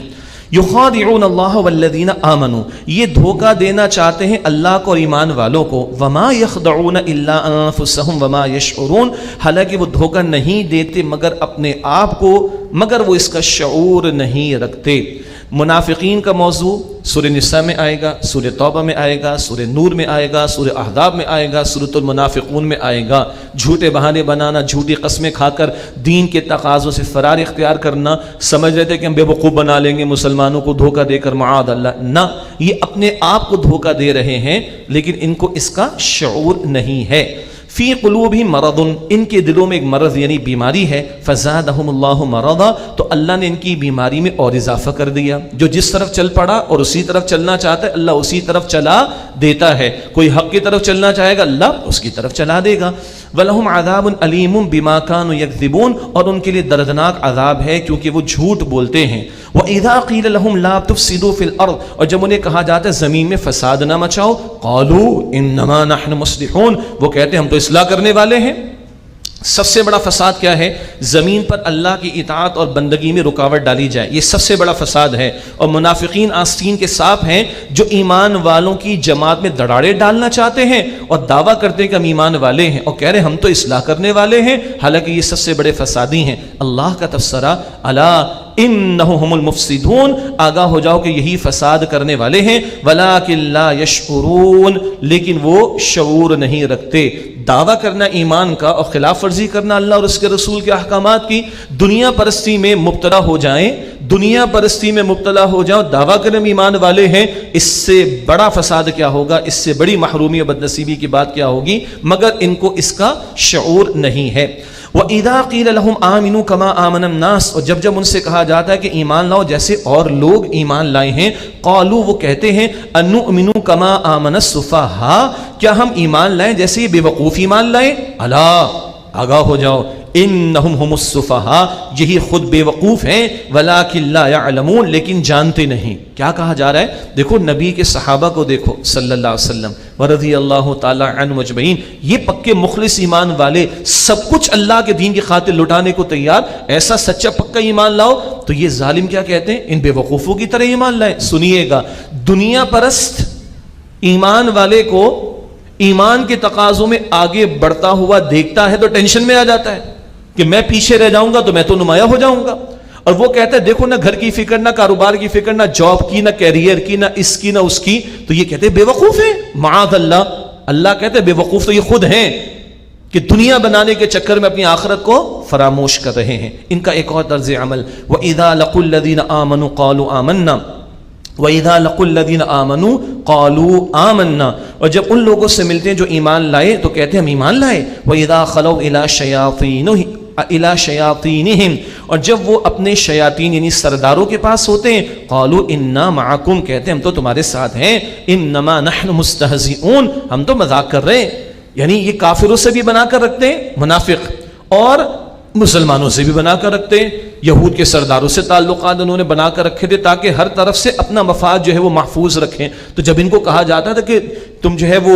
یخادعون اللہ والذین آمنوا، یہ دھوکہ دینا چاہتے ہیں اللہ کو اور ایمان والوں کو، وما یخدعون الا انفسهم وما یشعرون، حالانکہ وہ دھوکہ نہیں دیتے مگر اپنے آپ کو، مگر وہ اس کا شعور نہیں رکھتے۔ منافقین کا موضوع سورہ نساء میں آئے گا، سورہ توبہ میں آئے گا، سورہ نور میں آئے گا، سورہ احزاب میں آئے گا، سورۃ المنافقون میں آئے گا۔ جھوٹے بہانے بنانا، جھوٹی قسمیں کھا کر دین کے تقاضوں سے فرار اختیار کرنا، سمجھ رہے تھے کہ ہم بے وقوف بنا لیں گے مسلمانوں کو دھوکہ دے کر، معاذ اللہ، نہ، یہ اپنے آپ کو دھوکہ دے رہے ہیں لیکن ان کو اس کا شعور نہیں ہے۔ فی قلوبہم مرض، ان کے دلوں میں ایک مرض یعنی بیماری ہے، فزادہم اللہ مرضا، تو اللہ نے ان کی بیماری میں اور اضافہ کر دیا۔ جو جس طرف چل پڑا اور اسی طرف چلنا چاہتا ہے اللہ اسی طرف چلا دیتا ہے، کوئی حق کی طرف چلنا چاہے گا اللہ اس کی طرف چلا دے گا۔ وَلَهُمْ عَذَابٌ عَلِيمٌ بِمَا كَانُوا يَكْذِبُونَ، اور ان کے لیے دردناک عذاب ہے کیونکہ وہ جھوٹ بولتے ہیں۔ وَإِذَا قِيلَ لَهُمْ لَا تُفْسِدُوا فِي الْأَرْضِ، اور جب انہیں کہا جاتا ہے زمین میں فساد نہ مچاؤ، قَالُوا إِنَّمَا نَحْنُ مُصْلِحُونَ، وہ کہتے ہیں ہم تو اصلاح کرنے والے ہیں۔ سب سے بڑا فساد کیا ہے؟ زمین پر اللہ کی اطاعت اور بندگی میں رکاوٹ ڈالی جائے، یہ سب سے بڑا فساد ہے۔ اور منافقین آستین کے سانپ ہیں جو ایمان والوں کی جماعت میں دڑاڑے ڈالنا چاہتے ہیں اور دعویٰ کرتے ہیں کہ ہم ایمان والے ہیں اور کہہ رہے ہیں ہم تو اصلاح کرنے والے ہیں، حالانکہ یہ سب سے بڑے فسادی ہیں۔ اللہ کا تبصرہ، الا انہم هم المفسدون، آگاہ ہو جاؤ کہ یہی فساد کرنے والے ہیں، ولکن لا یشعرون، لیکن وہ شعور نہیں رکھتے۔ دعویٰ کرنا ایمان کا اور خلاف ورزی کرنا اللہ اور اس کے رسول کے احکامات کی، دنیا پرستی میں مبتلا ہو جائیں، دنیا پرستی میں مبتلا ہو جاؤ، دعویٰ کریں ایمان والے ہیں، اس سے بڑا فساد کیا ہوگا، اس سے بڑی محرومی اور بدنصیبی کی بات کیا ہوگی، مگر ان کو اس کا شعور نہیں ہے۔ وَإِذَا قِيلَ لَهُمْ آمِنُوا كَمَا آمَنَ النَّاسُ، اور جب ان سے کہا جاتا ہے کہ ایمان لاؤ جیسے اور لوگ ایمان لائے ہیں، قالوا، وہ کہتے ہیں أَنُؤْمِنُوا كَمَا آمَنَ السُّفَهَاءُ، کیا ہم ایمان لائیں جیسے یہ بے وقوف ایمان لائیں؟ الا، آگاہ ہو جاؤ، انہم هم السفہاء، یہی خود بے وقوف ہیں، ولکن لا یعلمون، لیکن جانتے نہیں۔ کیا کہا جا رہا ہے؟ دیکھو نبی کے صحابہ کو دیکھو صلی اللہ علیہ وسلم ورضی اللہ تعالی عنہم اجمعین، یہ پکے مخلص ایمان والے، سب کچھ اللہ کے دین کی خاطر لٹانے کو تیار، ایسا سچا پکا ایمان لاؤ۔ تو یہ ظالم کیا کہتے ہیں؟ ان بے وقوفوں کی طرح ایمان لائیں۔ سنیے گا، دنیا پرست ایمان والے کو ایمان کے تقاضوں میں آگے بڑھتا ہوا دیکھتا ہے تو ٹینشن میں آ جاتا ہے کہ میں پیچھے رہ جاؤں گا تو میں تو نمایاں ہو جاؤں گا۔ اور وہ کہتا ہے دیکھو نہ گھر کی فکر، نہ کاروبار کی فکر، نہ جاب کی، نہ کیریئر کی، نہ اس کی نہ اس کی، تو یہ کہتے ہیں بے وقوف ہیں، معاذ اللہ۔ اللہ کہتے ہیں بے وقوف تو یہ خود ہیں کہ دنیا بنانے کے چکر میں اپنی آخرت کو فراموش کر رہے ہیں۔ ان کا ایک اور طرز عمل، وَإِذَا لَقُوا الَّذِينَ آمَنُوا قَالُوا آمَنَّا وَإِذَا لَقُوا الَّذِينَ آمَنُوا قَالُوا آمَنَّا، اور جب ان لوگوں سے ملتے ہیں جو ایمان لائے تو کہتے ہیں ہم ایمان لائے۔ وَإِذَا خَلَوْا إِلَى شَيَاطِينِهِمْ، اور جب وہ اپنے شیاطین یعنی سرداروں کے پاس ہوتے ہیں، قَالُوا إِنَّا مَعَكُمْ، کہتے ہیں ہم تو تمہارے ساتھ ہیں، إِنَّمَا نَحْنُ مُسْتَهْزِئُونَ، ہم تو مذاق کر رہے ہیں۔ یعنی یہ کافروں سے بھی بنا کر رکھتے ہیں منافق، اور مسلمانوں سے بھی بنا کر رکھتے ہیں۔ یہود کے سرداروں سے تعلقات انہوں نے بنا کر رکھے تھے تاکہ ہر طرف سے اپنا مفاد جو ہے وہ محفوظ رکھیں۔ تو جب ان کو کہا جاتا تھا کہ تم جو ہے وہ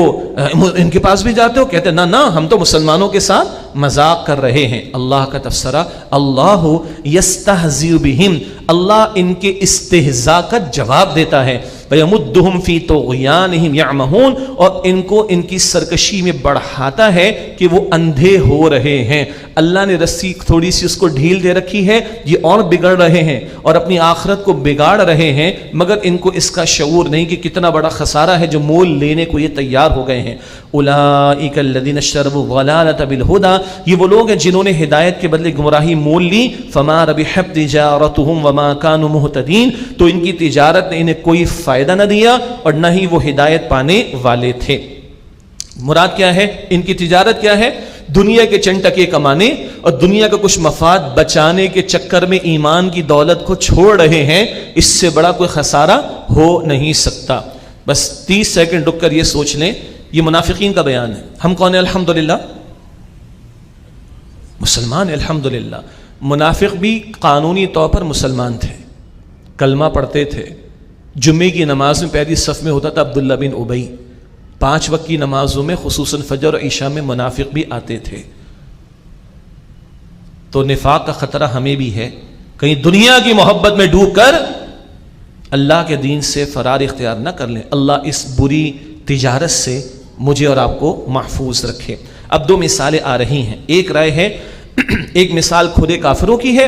ان کے پاس بھی جاتے ہو، کہتے ہیں نہ ہم تو مسلمانوں کے ساتھ مذاق کر رہے ہیں۔ اللہ کا تفسرہ، اللہ یستہزئ بہم، اللہ ان کے استہزاء کا جواب دیتا ہے۔ وَيَمُدُّهُمْ فِي طُغْيَانِهِمْ يَعْمَهُونَ، اور ان کو ان کی سرکشی میں بڑھاتا ہے کہ کہ وہ اندھے ہو رہے ہیں. اللہ نے رسی تھوڑی سی اس کو ڈھیل دے رکھی ہے, یہ اور بگڑ رہے ہیں اور اپنی آخرت کو بگاڑ رہے ہیں, مگر ان کو اس کا شعور نہیں کہ کتنا بڑا خسارہ ہے جو مول لینے کو یہ تیار ہو گئے ہیں. اولئک الذین اشتروا الضلالۃ بالہدی, یہ وہ لوگ ہیں جنہوں نے ہدایت کے بدلے گمراہی مول لی. فما ربحت تجارتهم وما كانوا مهتدین, تو ان کی تجارت نے انہیں کوئی فائدہ نہ دیا اور نہ ہی وہ ہدایت پانے والے تھے. مراد کیا ہے؟ ان کی تجارت کیا ہے؟ دنیا کے چند ٹکے کمانے اور دنیا کا کچھ مفاد بچانے کے چکر میں ایمان کی دولت کو چھوڑ رہے ہیں. اس سے بڑا کوئی خسارہ ہو نہیں سکتا. بس 30 سیکنڈ رک کر یہ سوچ لیں, یہ منافقین کا بیان ہے. ہم کون ہیں؟ الحمدللہ مسلمان. الحمدللہ منافق بھی قانونی طور پر مسلمان تھے, کلمہ پڑھتے تھے, جمعے کی نماز میں پہلی صف میں ہوتا تھا عبداللہ بن ابی, 5 وقت کی نمازوں میں خصوصاً فجر اور عشاء میں منافق بھی آتے تھے. تو نفاق کا خطرہ ہمیں بھی ہے, کہیں دنیا کی محبت میں ڈوب کر اللہ کے دین سے فرار اختیار نہ کر لیں. اللہ اس بری تجارت سے مجھے اور آپ کو محفوظ رکھے. اب 2 مثالیں آ رہی ہیں. ایک رائے ہے, ایک مثال کھلے کافروں کی ہے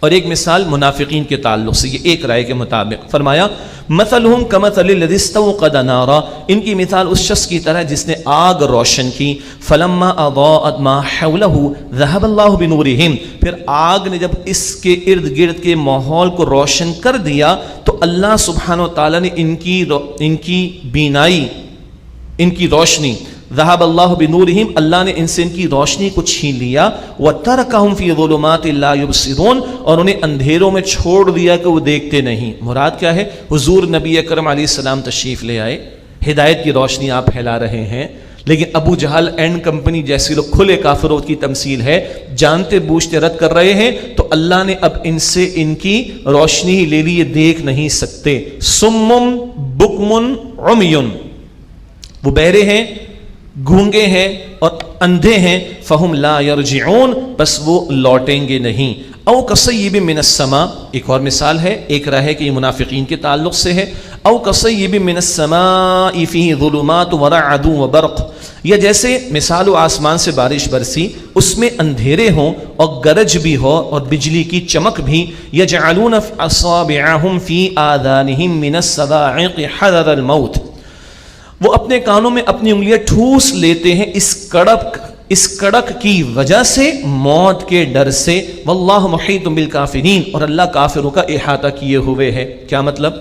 اور ایک مثال منافقین کے تعلق سے. یہ ایک رائے کے مطابق فرمایا مثلہم کمثل الذی استوقد نارا, ان کی مثال اس شخص کی طرح جس نے آگ روشن کی. فلما اضاءت ما حولہ ذهب اللہ بنورہم, پھر آگ نے جب اس کے ارد گرد کے ماحول کو روشن کر دیا تو اللہ سبحانہ و تعالیٰ نے ان کی بینائی, ان کی روشنی, ذهب اللہ بنورہم, اللہ نے ان سے ان کی روشنی کو چھین لیا. وترکہم فی ظلمات لا یبصرون, اور انہیں اندھیروں میں چھوڑ دیا کہ وہ دیکھتے نہیں. مراد کیا ہے؟ حضور نبی اکرم علیہ السلام تشریف لے آئے, ہدایت کی روشنی آپ پھیلا رہے ہیں, لیکن ابو جہل اینڈ کمپنی جیسے لوگ کھلے کافروں کی تمثیل ہے, جانتے بوجھتے رد کر رہے ہیں. تو اللہ نے اب ان سے ان کی روشنی لے لی, یہ دیکھ نہیں سکتے. سمم بکمن عمیون, وہ بہرے ہیں, گونگے ہیں اور اندھے ہیں. فہم لا یرجعون, بس وہ لوٹیں گے نہیں. او کصیب من السماء, ایک اور مثال ہے, ایک راہ ہے کہ یہ منافقین کے تعلق سے ہے. او کصیب من السماء فیہ ظلمات ورعد وبرق, یا جیسے مثال آسمان سے بارش برسی, اس میں اندھیرے ہوں اور گرج بھی ہو اور بجلی کی چمک بھی. یجعلون اصابعہم فی آذانہم من الصواعق حذر الموت, وہ اپنے کانوں میں اپنی انگلیاں ٹھوس لیتے ہیں اس کڑک کی وجہ سے, موت کے ڈر سے. واللہ محیط بالکافرین, اور اللہ کافروں کا احاطہ کیے ہوئے ہے. کیا مطلب؟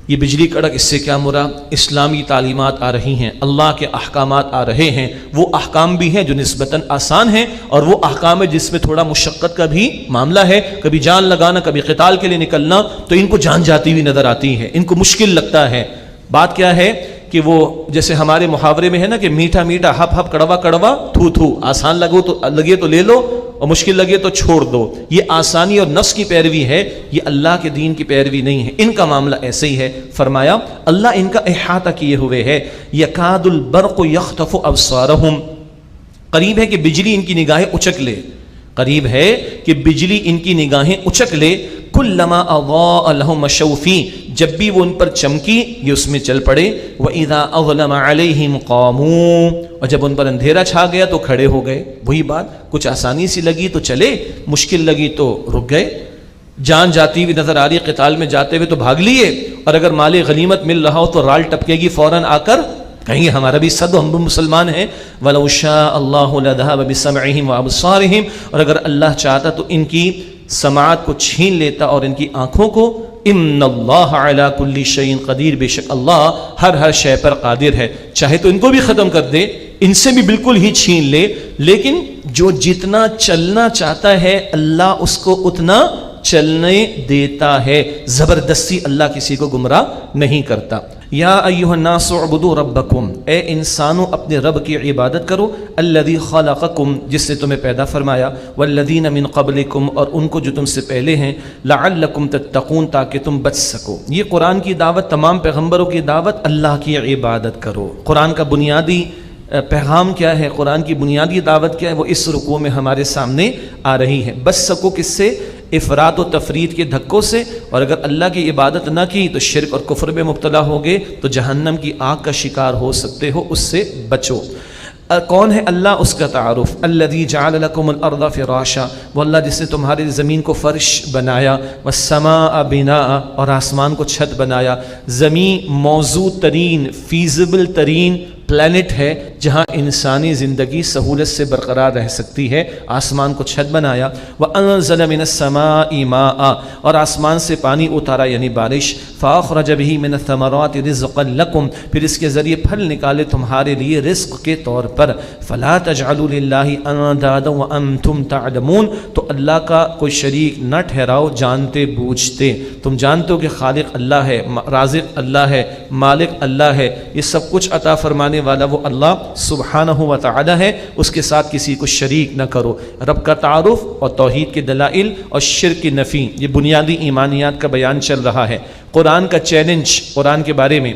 یہ بجلی کڑک, اس سے کیا مراد؟ اسلامی تعلیمات آ رہی ہیں, اللہ کے احکامات آ رہے ہیں. وہ احکام بھی ہیں جو نسبتاً آسان ہیں, اور وہ احکام ہے جس میں تھوڑا مشقت کا بھی معاملہ ہے, کبھی جان لگانا, کبھی قتال کے لیے نکلنا, تو ان کو جان جاتی ہوئی نظر آتی ہے, ان کو مشکل لگتا ہے. بات کیا ہے کہ وہ جیسے ہمارے محاورے میں ہے نا کہ میٹھا میٹھا ہپ ہپ کڑوا کڑوا تھو تھو, آسان لگے تو لے لو اور مشکل لگے تو چھوڑ دو. یہ آسانی اور نفس کی پیروی ہے, یہ اللہ کے دین کی پیروی نہیں ہے. ان کا معاملہ ایسے ہی ہے. فرمایا اللہ ان کا احاطہ کیے ہوئے ہے. یکاد البرق یخطف ابصارہم, قریب ہے کہ بجلی ان کی نگاہیں اچک لے, قریب ہے کہ بجلی ان کی نگاہیں اچک لے. کلما اضاء لهم مشوا فیہ, جب بھی وہ ان پر چمکی یہ اس میں چل پڑے. وَإِذَا أَظْلَمَ عَلَيْهِمْ قَامُوا, اور جب ان پر اندھیرا چھا گیا تو کھڑے ہو گئے. وہی بات, کچھ آسانی سی لگی تو چلے, مشکل لگی تو رک گئے. جان جاتی ہوئی نظر آ رہی قتال میں جاتے ہوئے تو بھاگ لیے, اور اگر مال غنیمت مل رہا ہو تو رال ٹپکے گی فوراً آ کر, کہیں گے ہمارا بھی صد, ہم بھی مسلمان ہیں. وَلَوْ شَاءَ اللَّهُ لَذَهَبَ بِسَمْعِهِمْ وَأَبْصَارِهِمْ, اور اگر اللہ چاہتا تو ان کی سماعت کو چھین لیتا اور ان کی آنکھوں کو. ان اللہ علی کل شیء قدیر, بے شک اللہ ہر شے پر قادر ہے. چاہے تو ان کو بھی ختم کر دے, ان سے بھی بالکل ہی چھین لے, لیکن جو جتنا چلنا چاہتا ہے اللہ اس کو اتنا چلنے دیتا ہے. زبردستی اللہ کسی کو گمراہ نہیں کرتا. یا ایھا الناس اعبدوا ربکم, اے انسانوں اپنے رب کی عبادت کرو. الذی خلقکم, جس نے تمہیں پیدا فرمایا. والذین من قبلکم, اور ان کو جو تم سے پہلے ہیں. لعلکم تتقون, تاکہ تم بچ سکو. یہ قرآن کی دعوت, تمام پیغمبروں کی دعوت, اللہ کی عبادت کرو. قرآن کا بنیادی پیغام کیا ہے, قرآن کی بنیادی دعوت کیا ہے, وہ اس رکوع میں ہمارے سامنے آ رہی ہے. بچ سکو کس سے؟ افراط و تفرید کے دھکوں سے. اور اگر اللہ کی عبادت نہ کی تو شرک اور کفر میں مبتلا ہوگے تو جہنم کی آگ کا شکار ہو سکتے ہو, اس سے بچو. کون ہے اللہ؟ اس کا تعارف، الذی جعل لکم الارض فراشا، وہ اللہ جس نے تمہاری زمین کو فرش بنایا، والسماء بناء، اور آسمان کو چھت بنایا۔ زمین موزوں ترین، فیزیبل ترین پلانٹ ہے جہاں انسانی زندگی سہولت سے برقرار رہ سکتی ہے، آسمان کو چھت بنایا۔ وَأَنزَلَ مِنَ السَّمَاءِ مَاءً، اور آسمان سے پانی اتارا یعنی بارش۔ فَأَخْرَجَ بِهِ مِنَ الثَّمَرَاتِ رِزْقًا لَكُمْ، پھر اس کے ذریعے پھل نکالے تمہارے لیے رزق کے طور پر۔ فَلَا تَجْعَلُوا لِلَّهِ أَندَادًا وَأَنْتُمْ تَعْلَمُونَ، تو اللہ کا کوئی شریک نہ ٹھہراؤ جانتے بوجھتے، تم جانتے ہو کہ خالق اللہ ہے، رازق اللہ ہے، مالک اللہ ہے، یہ سب کچھ عطا فرمانے والا وہ اللہ سبحانہ و تعالی ہے، اس کے ساتھ کسی کو شریک نہ کرو۔ رب کا تعارف اور توحید کے دلائل اور شرک کی نفی، یہ بنیادی ایمانیات کا بیان چل رہا ہے۔ قرآن کا چیلنج قرآن کے بارے میں،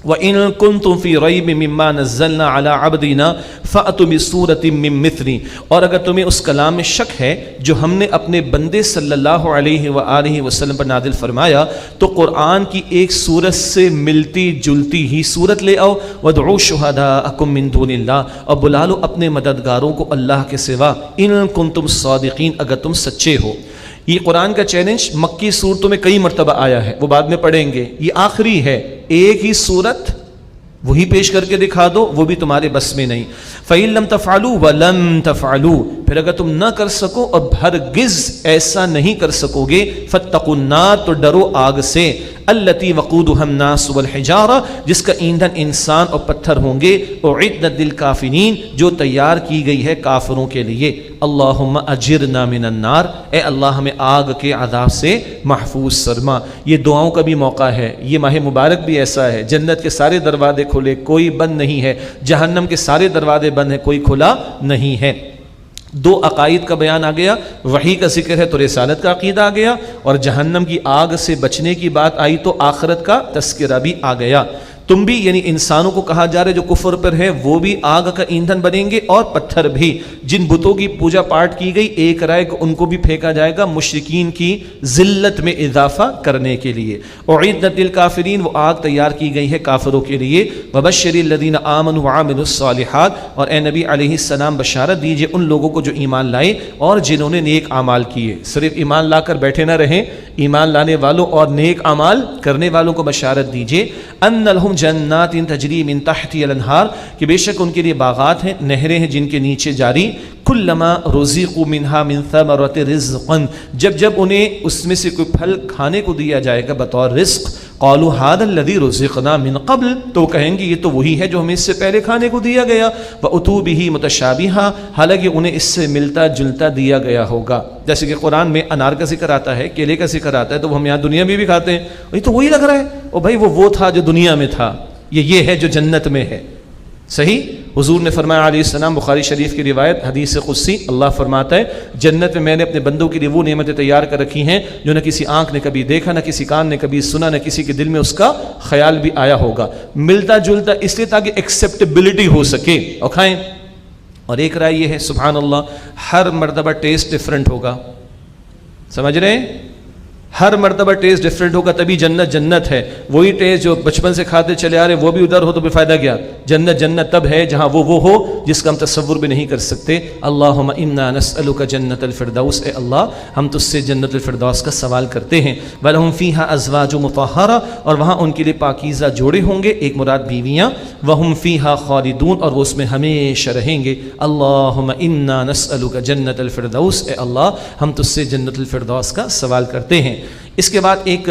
وَإِن كُنتُم فِي رَيْبٍ مِّمَّا نَزَّلْنَا عَلَىٰ عَبْدِنَا فَأْتُوا بِسُورَةٍ مِّن مِّثْلِهِ، اور اگر تمہیں اس کلام میں شک ہے جو ہم نے اپنے بندے صلی اللہ علیہ وآلہ وسلم پر نازل فرمایا، تو قرآن کی ایک سورت سے ملتی جلتی ہی سورت لے آؤ۔ وَادْعُوا شُهَدَاءَكُم مِّن دُونِ اللَّهِ، اور بلا لو اپنے مددگاروں کو اللہ کے سوا، اِن كُنتُم صادقین، اگر تم سچے ہو۔ یہ قرآن کا چیلنج مکی صورتوں میں کئی مرتبہ آیا ہے، وہ بعد میں پڑھیں گے، یہ آخری ہے، ایک ہی صورت وہی پیش کر کے دکھا دو، وہ بھی تمہارے بس میں نہیں۔ فَإِن لَمْ تَفْعَلُوا وَلَن تَفْعَلُوا، پھر اگر تم نہ کر سکو اور ہرگز ایسا نہیں کر سکو گے، فَاتَّقُوا النَّارَ، تو ڈرو آگ سے، الَّتِي وَقُودُهَا النَّاسُ وَالْحِجَارَةُ، جس کا ایندھن انسان اور پتھر ہوں گے، اُعِدَّتْ لِلْكَافِرِينَ، جو تیار کی گئی ہے کافروں کے لیے۔ اللہم اجرنا من النار، اے اللہ ہمیں آگ کے عذاب سے محفوظ فرما۔ یہ دعاؤں کا بھی موقع ہے، یہ ماہ مبارک بھی ایسا ہے، جنت کے سارے دروازے کھلے، کوئی بند نہیں ہے، جہنم کے سارے دروازے بند ہیں، کوئی کھلا نہیں ہے۔ دو عقائد کا بیان آ گیا، وحی کا ذکر ہے تو رسالت کا عقیدہ آ گیا، اور جہنم کی آگ سے بچنے کی بات آئی تو آخرت کا تذکرہ بھی آ گیا۔ تم بھی یعنی انسانوں کو کہا جا رہا ہے جو کفر پر ہے وہ بھی آگ کا ایندھن بنیں گے، اور پتھر بھی، جن بتوں کی پوجا پاٹ کی گئی ایک رائے کو ان کو بھی پھینکا جائے گا مشرکین کی ذلت میں اضافہ کرنے کے لیے۔ اعدت للکافرین، وہ آگ تیار کی گئی ہے کافروں کے لیے۔ وبشر الذین آمنوا وعملوا الصالحات، اور اے نبی علیہ السلام بشارت دیجئے ان لوگوں کو جو ایمان لائے اور جنہوں نے نیک اعمال کیے۔ صرف ایمان لا کر بیٹھے نہ رہیں، ایمان لانے والوں اور نیک اعمال کرنے والوں کو بشارت دیجئے۔ ان لہم جنات تجری من تحتها الانہار، کہ بے شک ان کے لیے باغات ہیں، نہریں ہیں جن کے نیچے جاری۔ کلما رزقوا منها من ثمرۃ رزقا، جب جب انہیں اس میں سے کوئی پھل کھانے کو دیا جائے گا بطور رزق، قالوا هذا الذي رزقنا من قبل، تو کہیں گے یہ تو وہی ہے جو ہمیں اس سے پہلے کھانے کو دیا گیا۔ واتوا به متشابہا، حالانکہ انہیں اس سے ملتا جلتا دیا گیا ہوگا۔ جیسے کہ قرآن میں انار کا ذکر آتا ہے، کیلے کا ذکر آتا ہے، تو وہ ہم یہاں دنیا میں بھی کھاتے ہیں، یہ تو وہی لگ رہا ہے، او بھائی وہ تھا جو دنیا میں تھا، یہ ہے جو جنت میں ہے۔ صحیح، حضور نے فرمایا علیہ السلام، بخاری شریف کی روایت، حدیث قدسی، اللہ فرماتا ہے جنت میں میں نے اپنے بندوں کے لیے وہ نعمتیں تیار کر رکھی ہیں جو نہ کسی آنکھ نے کبھی دیکھا، نہ کسی کان نے کبھی سنا، نہ کسی کے دل میں اس کا خیال بھی آیا ہوگا۔ ملتا جلتا اس لیے تاکہ ایکسیپٹیبلٹی ہو سکے اور کھائیں۔ اور ایک رائے یہ ہے، سبحان اللہ، ہر مرتبہ ٹیسٹ ڈفرنٹ ہوگا، سمجھ رہے ہیں؟ ہر مرتبہ ٹیسٹ ڈفرینٹ ہوگا، تبھی جنت جنت ہے۔ وہی ٹیسٹ جو بچپن سے کھاتے چلے آ رہے وہ بھی ادھر ہو تو پھر فائدہ کیا؟ جنت جنت تب ہے جہاں وہ ہو جس کا ہم تصور بھی نہیں کر سکتے۔ اللہم انا نسألک جنت الفردوس، اے اللہ ہم تجھ سے جنت الفردوس کا سوال کرتے ہیں۔ وَلَهُمْ فِيهَا أَزْوَاجٌ مُطَهَّرَةٌ، اور وہاں ان کے لیے پاکیزہ جوڑے ہوں گے، ایک مراد بیویاں۔ وَهُمْ فِيهَا خَالِدُونَ، اور وہ اس میں ہمیشہ رہیں گے۔ اللہم انا نسألک جنت الفردوس، اے اللہ ہم تجھ سے جنت الفردوس کا سوال کرتے ہیں۔ اس کے بعد ایک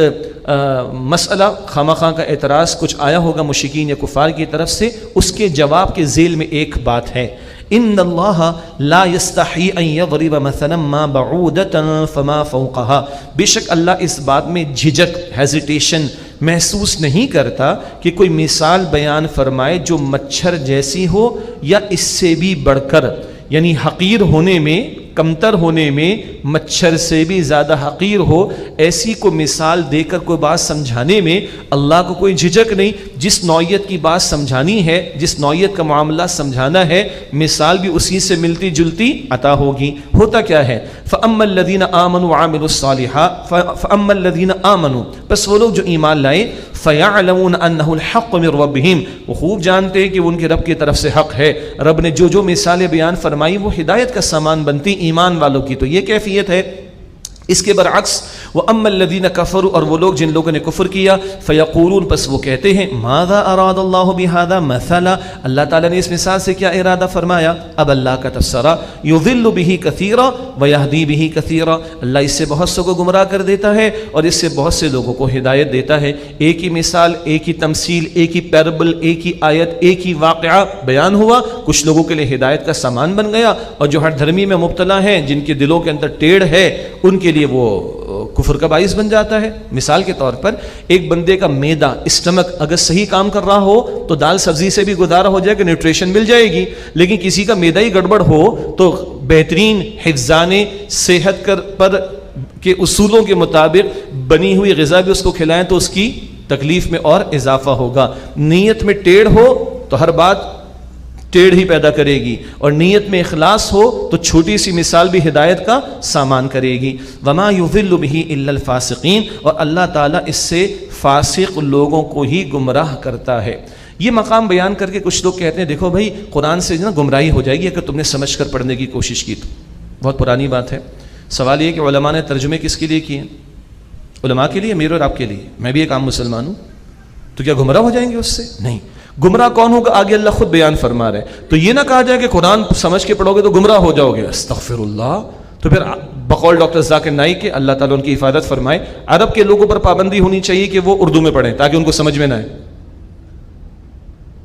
مسئلہ خامخواہ کا اعتراض کچھ آیا ہوگا مشرکین یا کفار کی طرف سے، اس کے جواب کے ذیل میں ایک بات ہے، ان اللہ لا یستحی ان یضرب مثلا ما بعودۃ فما فوقها، بے شک اللہ اس بات میں جھجک، ہیزیٹیشن محسوس نہیں کرتا کہ کوئی مثال بیان فرمائے جو مچھر جیسی ہو یا اس سے بھی بڑھ کر، یعنی حقیر ہونے میں، کمتر ہونے میں مچھر سے بھی زیادہ حقیر ہو، ایسی کو مثال دے کر کوئی بات سمجھانے میں اللہ کو کوئی جھجک نہیں۔ جس نوعیت کی بات سمجھانی ہے، جس نوعیت کا معاملہ سمجھانا ہے، مثال بھی اسی سے ملتی جلتی عطا ہوگی۔ ہوتا کیا ہے؟ فَأَمَّا الَّذِينَ آمَنُوا وَعَمِلُوا الصَّالِحَاتِ، فَأَمَّا الَّذِينَ آمَنُوا، بس وہ لوگ جو ایمان لائے، فَيَعْلَمُونَ أَنَّهُ الْحَقُّ مِنْ رَبِّهِمْ، وہ خوب جانتے ہیں کہ وہ ان کے رب کی طرف سے حق ہے۔ رب نے جو مثالیں بیان فرمائی وہ ہدایت کا سامان بنتی ایمان والوں کی، تو یہ کیفیت ہے۔ اس کے برعکس وَأَمَّا الَّذِينَ كَفَرُوا، اور وہ لوگ جن لوگوں نے کفر کیا، فَيَقُولُونَ، پس وہ کہتے ہیں، ماذا اراد اللہ بہذا مثلا، اللہ تعالیٰ نے اس مثال سے کیا ارادہ فرمایا؟ اب اللہ کا تفسیرہ، یضل بہ کثیرا ویہدی بہ کثیرا، اللہ اس سے بہت سے کو گمراہ کر دیتا ہے اور اس سے بہت سے لوگوں کو ہدایت دیتا ہے۔ ایک ہی مثال، ایک ہی تمثیل، ایک ہی پیربل، ایک ہی آیت، ایک ہی واقعہ بیان ہوا، کچھ لوگوں کے لیے ہدایت کا سامان بن گیا، اور جو ہر دھرمی میں مبتلا ہیں، جن کے دلوں کے اندر ٹیڑھ ہے، ان کے لیے وہ کفر کا باعث بن جاتا ہے۔ مثال کے طور پر ایک بندے کا معدہ، اسٹمک اگر صحیح کام کر رہا ہو تو دال سبزی سے بھی گزارا ہو جائے کہ نیوٹریشن مل جائے گی، لیکن کسی کا معدہ ہی گڑبڑ ہو تو بہترین حفظانے صحت پر کے اصولوں کے مطابق بنی ہوئی غذا بھی اس کو کھلائیں تو اس کی تکلیف میں اور اضافہ ہوگا۔ نیت میں ٹیڑھ ہو تو ہر بات ٹیڑھ ہی پیدا کرے گی، اور نیت میں اخلاص ہو تو چھوٹی سی مثال بھی ہدایت کا سامان کرے گی۔ وما یضل بہ الا الفاسقین، اور اللہ تعالیٰ اس سے فاسق لوگوں کو ہی گمراہ کرتا ہے۔ یہ مقام بیان کر کے کچھ لوگ کہتے ہیں دیکھو بھائی قرآن سے نا گمراہی ہو جائے گی اگر تم نے سمجھ کر پڑھنے کی کوشش کی تو۔ بہت پرانی بات ہے۔ سوال یہ کہ علماء نے ترجمے کس کے لیے کیے؟ علماء کے لیے، میرے اور آپ کے لیے۔ میں بھی ایک عام مسلمان ہوں، تو کیا گمراہ ہو جائیں گے اس سے؟ نہیں۔ گمراہ کون ہوگا آگے اللہ خود بیان فرما رہے ہیں، تو یہ نہ کہا جائے کہ قرآن سمجھ کے پڑھو گے تو گمراہ ہو جاؤ گے، استغفر اللہ۔ تو پھر بقول ڈاکٹر ذاکر نائک کے، اللہ تعالیٰ ان کی حفاظت فرمائے، عرب کے لوگوں پر پابندی ہونی چاہیے کہ وہ اردو میں پڑھیں تاکہ ان کو سمجھ میں نہ آئے۔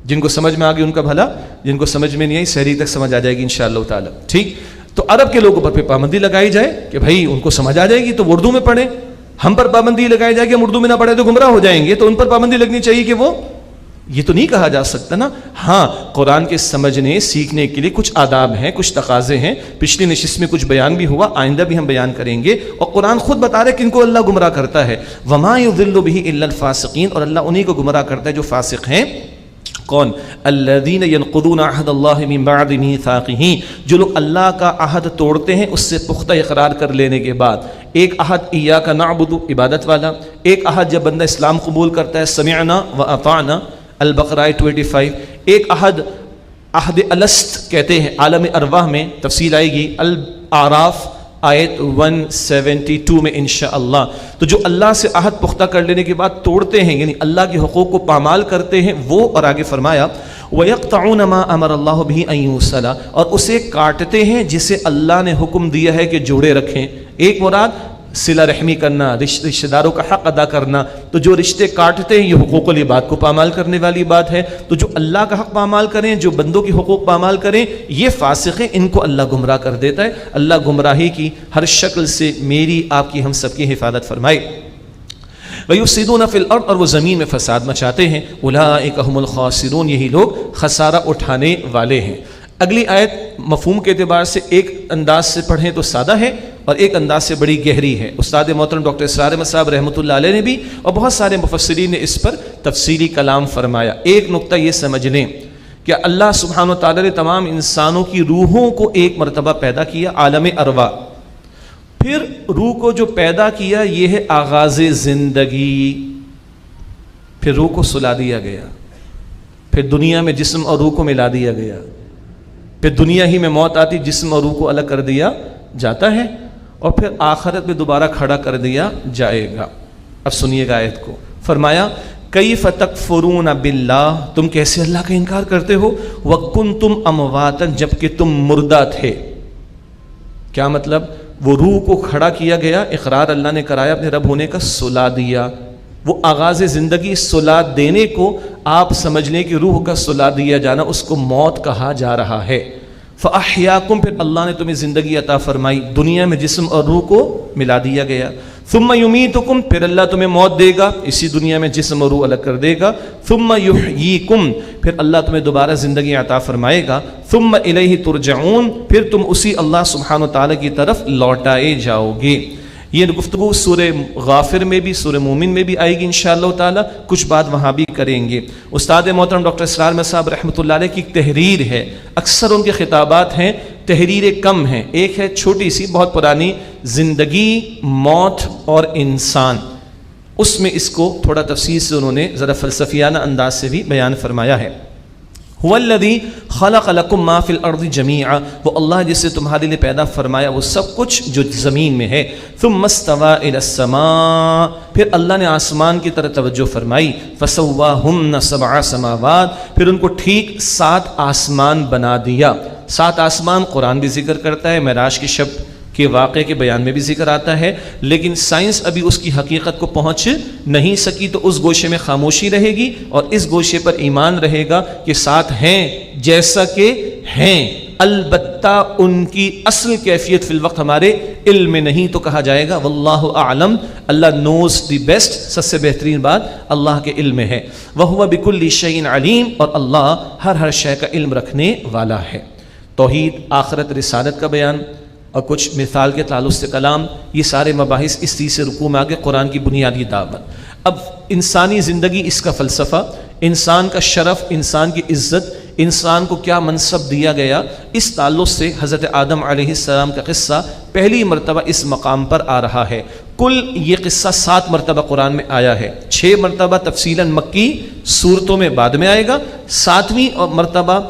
جن کو سمجھ میں آ گئی ان کا بھلا، جن کو سمجھ میں نہیں آئی سحری تک سمجھ آ جائے گی انشاءاللہ تعالیٰ، ٹھیک۔ تو عرب کے لوگوں پر پھر پابندی لگائی جائے کہ بھائی ان کو سمجھ آ جائے گی تو وہ اردو میں پڑھیں۔ ہم پر پابندی لگائی جائے کہ ہم اردو میں نہ پڑھیں تو گمراہ ہو جائیں گے، تو ان پر پابندی لگنی چاہیے کہ وہ، یہ تو نہیں کہا جا سکتا نا۔ ہاں، قرآن کے سمجھنے سیکھنے کے لیے کچھ آداب ہیں، کچھ تقاضے ہیں، پچھلی نشست میں کچھ بیان بھی ہوا، آئندہ بھی ہم بیان کریں گے، اور قرآن خود بتا رہے کہ ان کو اللہ گمراہ کرتا ہے۔ وما یضل بہ الا الفاسقین، اور اللہ انہی کو گمراہ کرتا ہے جو فاسق ہیں۔ کون؟ الذین ینقضون عہد اللہ من بعد میثاقہ، جو لوگ اللہ کا عہد توڑتے ہیں اس سے پختہ اقرار کر لینے کے بعد۔ ایک عہد ایاک نعبد، عبادت والا، ایک عہد جب بندہ اسلام قبول کرتا ہے سمعنا واطعنا، البقرہ 25، ایک عہد الست کہتے ہیں عالم ارواح میں، تفصیل آئے گی الاعراف آیت 172 میں انشاءاللہ۔ تو جو اللہ سے عہد پختہ کر لینے کے بعد توڑتے ہیں، یعنی اللہ کے حقوق کو پامال کرتے ہیں وہ، اور آگے فرمایا وَيَقْطَعُونَ مَا أَمَرَ اللَّهُ بِهِ أَن يُوصَلَ، اور اسے کاٹتے ہیں جسے اللہ نے حکم دیا ہے کہ جوڑے رکھیں۔ ایک مراد صلہ رحمی کرنا، رشتہ داروں کا حق ادا کرنا، تو جو رشتے کاٹتے ہیں یہ حقوق العباد کو پامال کرنے والی بات ہے۔ تو جو اللہ کا حق پامال کریں، جو بندوں کی حقوق پامال کریں، یہ فاسق ہیں، ان کو اللہ گمراہ کر دیتا ہے۔ اللہ گمراہی کی ہر شکل سے میری، آپ کی، ہم سب کی حفاظت فرمائے۔ وَيُفْسِدُونَ فِي الْأَرْضِ، اور وہ زمین میں فساد مچاتے ہیں۔ أُولَٰئِكَ هُمُ الْخَاسِرُونَ، یہی لوگ خسارہ اٹھانے والے ہیں۔ اگلی آیت مفہوم کے اعتبار سے ایک انداز سے پڑھیں تو سادہ ہے، اور ایک انداز سے بڑی گہری ہے۔ استاد محترم ڈاکٹر اسرار احمد صاحب رحمۃ اللہ علیہ نے بھی اور بہت سارے مفسرین نے اس پر تفصیلی کلام فرمایا۔ ایک نقطہ یہ سمجھ لیں کہ اللہ سبحانہ و تعالیٰ نے تمام انسانوں کی روحوں کو ایک مرتبہ پیدا کیا، عالم ارواح، پھر روح کو جو پیدا کیا یہ ہے آغاز زندگی، پھر روح کو سلا دیا گیا، پھر دنیا میں جسم اور روح کو ملا دیا گیا، پھر دنیا ہی میں موت آتی، جسم اور روح کو الگ کر دیا جاتا ہے، اور پھر آخرت میں دوبارہ کھڑا کر دیا جائے گا۔ اب سنیے گا آیت کو، فرمایا کیف تکفرون باللہ، تم کیسے اللہ کا انکار کرتے ہو، وکنتم امواتا، جبکہ تم مردہ تھے۔ کیا مطلب؟ وہ روح کو کھڑا کیا گیا، اقرار اللہ نے کرایا اپنے رب ہونے کا، سلا دیا۔ وہ آغاز زندگی، سلا دینے کو آپ سمجھ لیں کہ روح کا سلا دیا جانا، اس کو موت کہا جا رہا ہے۔ فَأَحْيَاكُمْ، پھر اللہ نے تمہیں زندگی عطا فرمائی، دنیا میں جسم اور روح کو ملا دیا گیا۔ ثُمَّ يُمِيتُكُمْ، پھر اللہ تمہیں موت دے گا، اسی دنیا میں جسم اور روح الگ کر دے گا۔ ثُمَّ يُحْيِيكُمْ، پھر اللہ تمہیں دوبارہ زندگی عطا فرمائے گا۔ ثُمَّ إِلَيْهِ تُرْجَعُونَ، پھر تم اسی اللہ سبحانہ وتعالیٰ کی طرف لوٹائے جاؤ گے۔ یہ گفتگو سورہ غافر میں بھی، سورہ مومن میں بھی آئے گی انشاءاللہ تعالیٰ، کچھ بات وہاں بھی کریں گے۔ استاد محترم ڈاکٹر اسرار احمد صاحب رحمۃ اللہ علیہ کی ایک تحریر ہے، اکثر ان کے خطابات ہیں، تحریریں کم ہیں، ایک ہے چھوٹی سی، بہت پرانی، زندگی، موت اور انسان۔ اس میں اس کو تھوڑا تفصیل سے انہوں نے ذرا فلسفیانہ انداز سے بھی بیان فرمایا ہے. هو الذی خلق لکم ما فی الارض جمیعا، وہ اللہ جس سے تمہارے لیے پیدا فرمایا وہ سب کچھ جو زمین میں ہے. ثم استوى الی السماء، پھر اللہ نے آسمان کی طرف توجہ فرمائی. فسواہن سبع سماوات، پھر ان کو ٹھیک 7 آسمان بنا دیا. 7 آسمان قرآن بھی ذکر کرتا ہے، معراج کی شب کے واقعے کے بیان میں بھی ذکر آتا ہے، لیکن سائنس ابھی اس کی حقیقت کو پہنچ نہیں سکی، تو اس گوشے میں خاموشی رہے گی اور اس گوشے پر ایمان رہے گا کہ 7 ہیں جیسا کہ ہیں، البتہ ان کی اصل کیفیت فی الوقت ہمارے علم میں نہیں. تو کہا جائے گا واللہ اعلم، اللہ نوز دی بیسٹ، سب سے بہترین بات اللہ کے علم میں ہے. وہو بکل شیء علیم، اور اللہ ہر شے کا علم رکھنے والا ہے. توحید، آخرت، رسالت کا بیان اور کچھ مثال کے تعلق سے کلام، یہ سارے مباحث اس تیسرے رکوع میں آگے قرآن کی بنیادی دعوت. اب انسانی زندگی، اس کا فلسفہ، انسان کا شرف، انسان کی عزت، انسان کو کیا منصب دیا گیا، اس تعلق سے حضرت آدم علیہ السلام کا قصہ پہلی مرتبہ اس مقام پر آ رہا ہے. کل یہ قصہ 7 مرتبہ قرآن میں آیا ہے، 6 مرتبہ تفصیلاً مکی صورتوں میں بعد میں آئے گا، 7ویں مرتبہ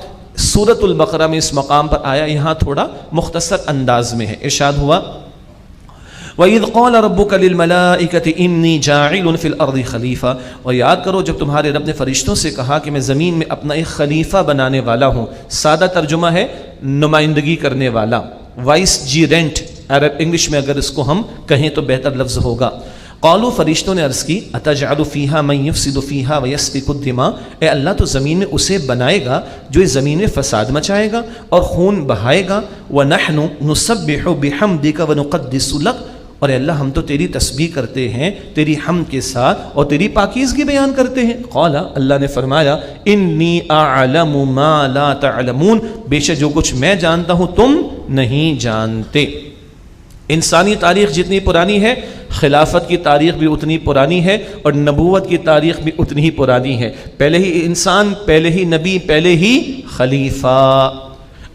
سورۃ البقرہ میں اس مقام پر آیا. یہاں تھوڑا مختصر انداز میں ہے. ارشاد ہوا وَإِذْ قَالَ رَبُّكَ لِلْمَلَائِكَةِ إِنِّي جَاعِلٌ فِي الْأَرْضِ خلیفہ، اور یاد کرو جب تمہارے رب نے فرشتوں سے کہا کہ میں زمین میں اپنا ایک خلیفہ بنانے والا ہوں. سادہ ترجمہ ہے نمائندگی کرنے والا، وائس جی رینٹ عرب انگلش میں اگر اس کو ہم کہیں تو بہتر لفظ ہوگا. قالوا، فرشتوں نے عرض کی اتجعل فیہا من یفسد فیہا ویسفک الدماء، اے اللہ تو زمین میں اسے بنائے گا جو اس زمین میں فساد مچائے گا اور خون بہائے گا. ونحن نسبح بحمدک ونقدس لک، اور اے اللہ ہم تو تیری تسبیح کرتے ہیں تیری حمد کے ساتھ اور تیری پاکیزگی بیان کرتے ہیں. قال، اللہ نے فرمایا انی اعلم ما لا تعلمون، بے شک جو کچھ میں جانتا ہوں تم نہیں جانتے. انسانی تاریخ جتنی پرانی ہے، خلافت کی تاریخ بھی اتنی پرانی ہے اور نبوت کی تاریخ بھی اتنی ہی پرانی ہے. پہلے ہی انسان، پہلے ہی نبی، پہلے ہی خلیفہ.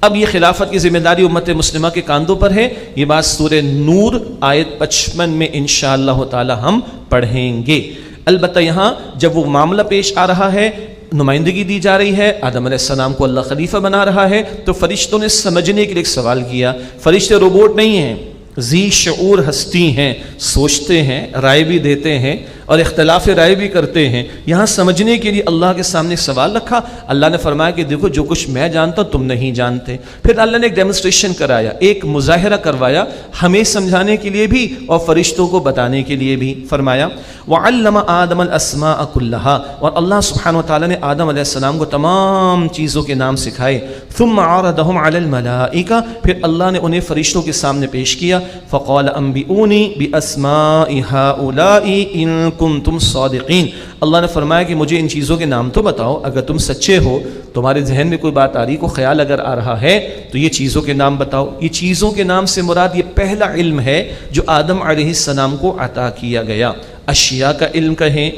اب یہ خلافت کی ذمہ داری امت مسلمہ کے کاندھوں پر ہے. یہ بات سورہ نور آیت 55 میں انشاءاللہ تعالی ہم پڑھیں گے. البتہ یہاں جب وہ معاملہ پیش آ رہا ہے، نمائندگی دی جا رہی ہے، آدم علیہ السلام کو اللہ خلیفہ بنا رہا ہے، تو فرشتوں نے سمجھنے کے لیے ایک سوال کیا. فرشتے روبوٹ نہیں ہیں، ذی شعور ہستی ہیں، سوچتے ہیں، رائے بھی دیتے ہیں اور اختلاف رائے بھی کرتے ہیں. یہاں سمجھنے کے لیے اللہ کے سامنے سوال رکھا. اللہ نے فرمایا کہ دیکھو جو کچھ میں جانتا ہوں تم نہیں جانتے. پھر اللہ نے ایک ڈیمونسٹریشن کرایا، ایک مظاہرہ کروایا، ہمیں سمجھانے کے لیے بھی اور فرشتوں کو بتانے کے لیے بھی. فرمایا وعلم آدم الاسماء كلها، اور اللہ سبحانہ وتعالی نے آدم علیہ السلام کو تمام چیزوں کے نام سکھائے. ثم عرضهم على الملائکہ، پھر اللہ نے انہیں فرشتوں کے سامنے پیش کیا. فقال انبئونی باسماء هؤلاء ان کنتم صادقین، اللہ نے فرمایا کہ مجھے ان چیزوں کے نام تو بتاؤ اگر تم سچے ہو. تمہارے ذہن میں کوئی بات آ رہی، کوئی خیال اگر آ رہا ہے تو یہ چیزوں کے نام بتاؤ. یہ چیزوں کے نام سے مراد یہ پہلا علم ہے جو آدم علیہ السلام کو عطا کیا گیا. اشیاء کا علم کہیں،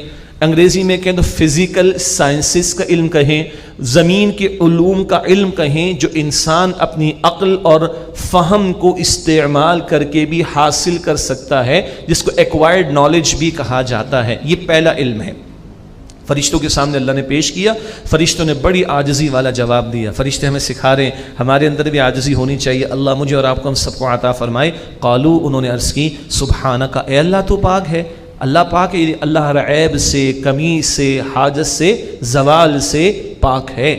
انگریزی میں کہیں تو فزیکل سائنسز کا علم کہیں، زمین کے علوم کا علم کہیں، جو انسان اپنی عقل اور فہم کو استعمال کر کے بھی حاصل کر سکتا ہے، جس کو ایکوائرڈ نالج بھی کہا جاتا ہے. یہ پہلا علم ہے. فرشتوں کے سامنے اللہ نے پیش کیا. فرشتوں نے بڑی عاجزی والا جواب دیا. فرشتے ہمیں سکھا رہے ہیں، ہمارے اندر بھی عاجزی ہونی چاہیے. اللہ مجھے اور آپ کو ہم سب کو عطا فرمائے. قالو، انہوں نے عرض کی سبحانک، اے اللہ تو پاک ہے. اللہ پاک ہے، اللہ ہر عیب سے، کمی سے، حاجت سے، زوال سے پاک ہے.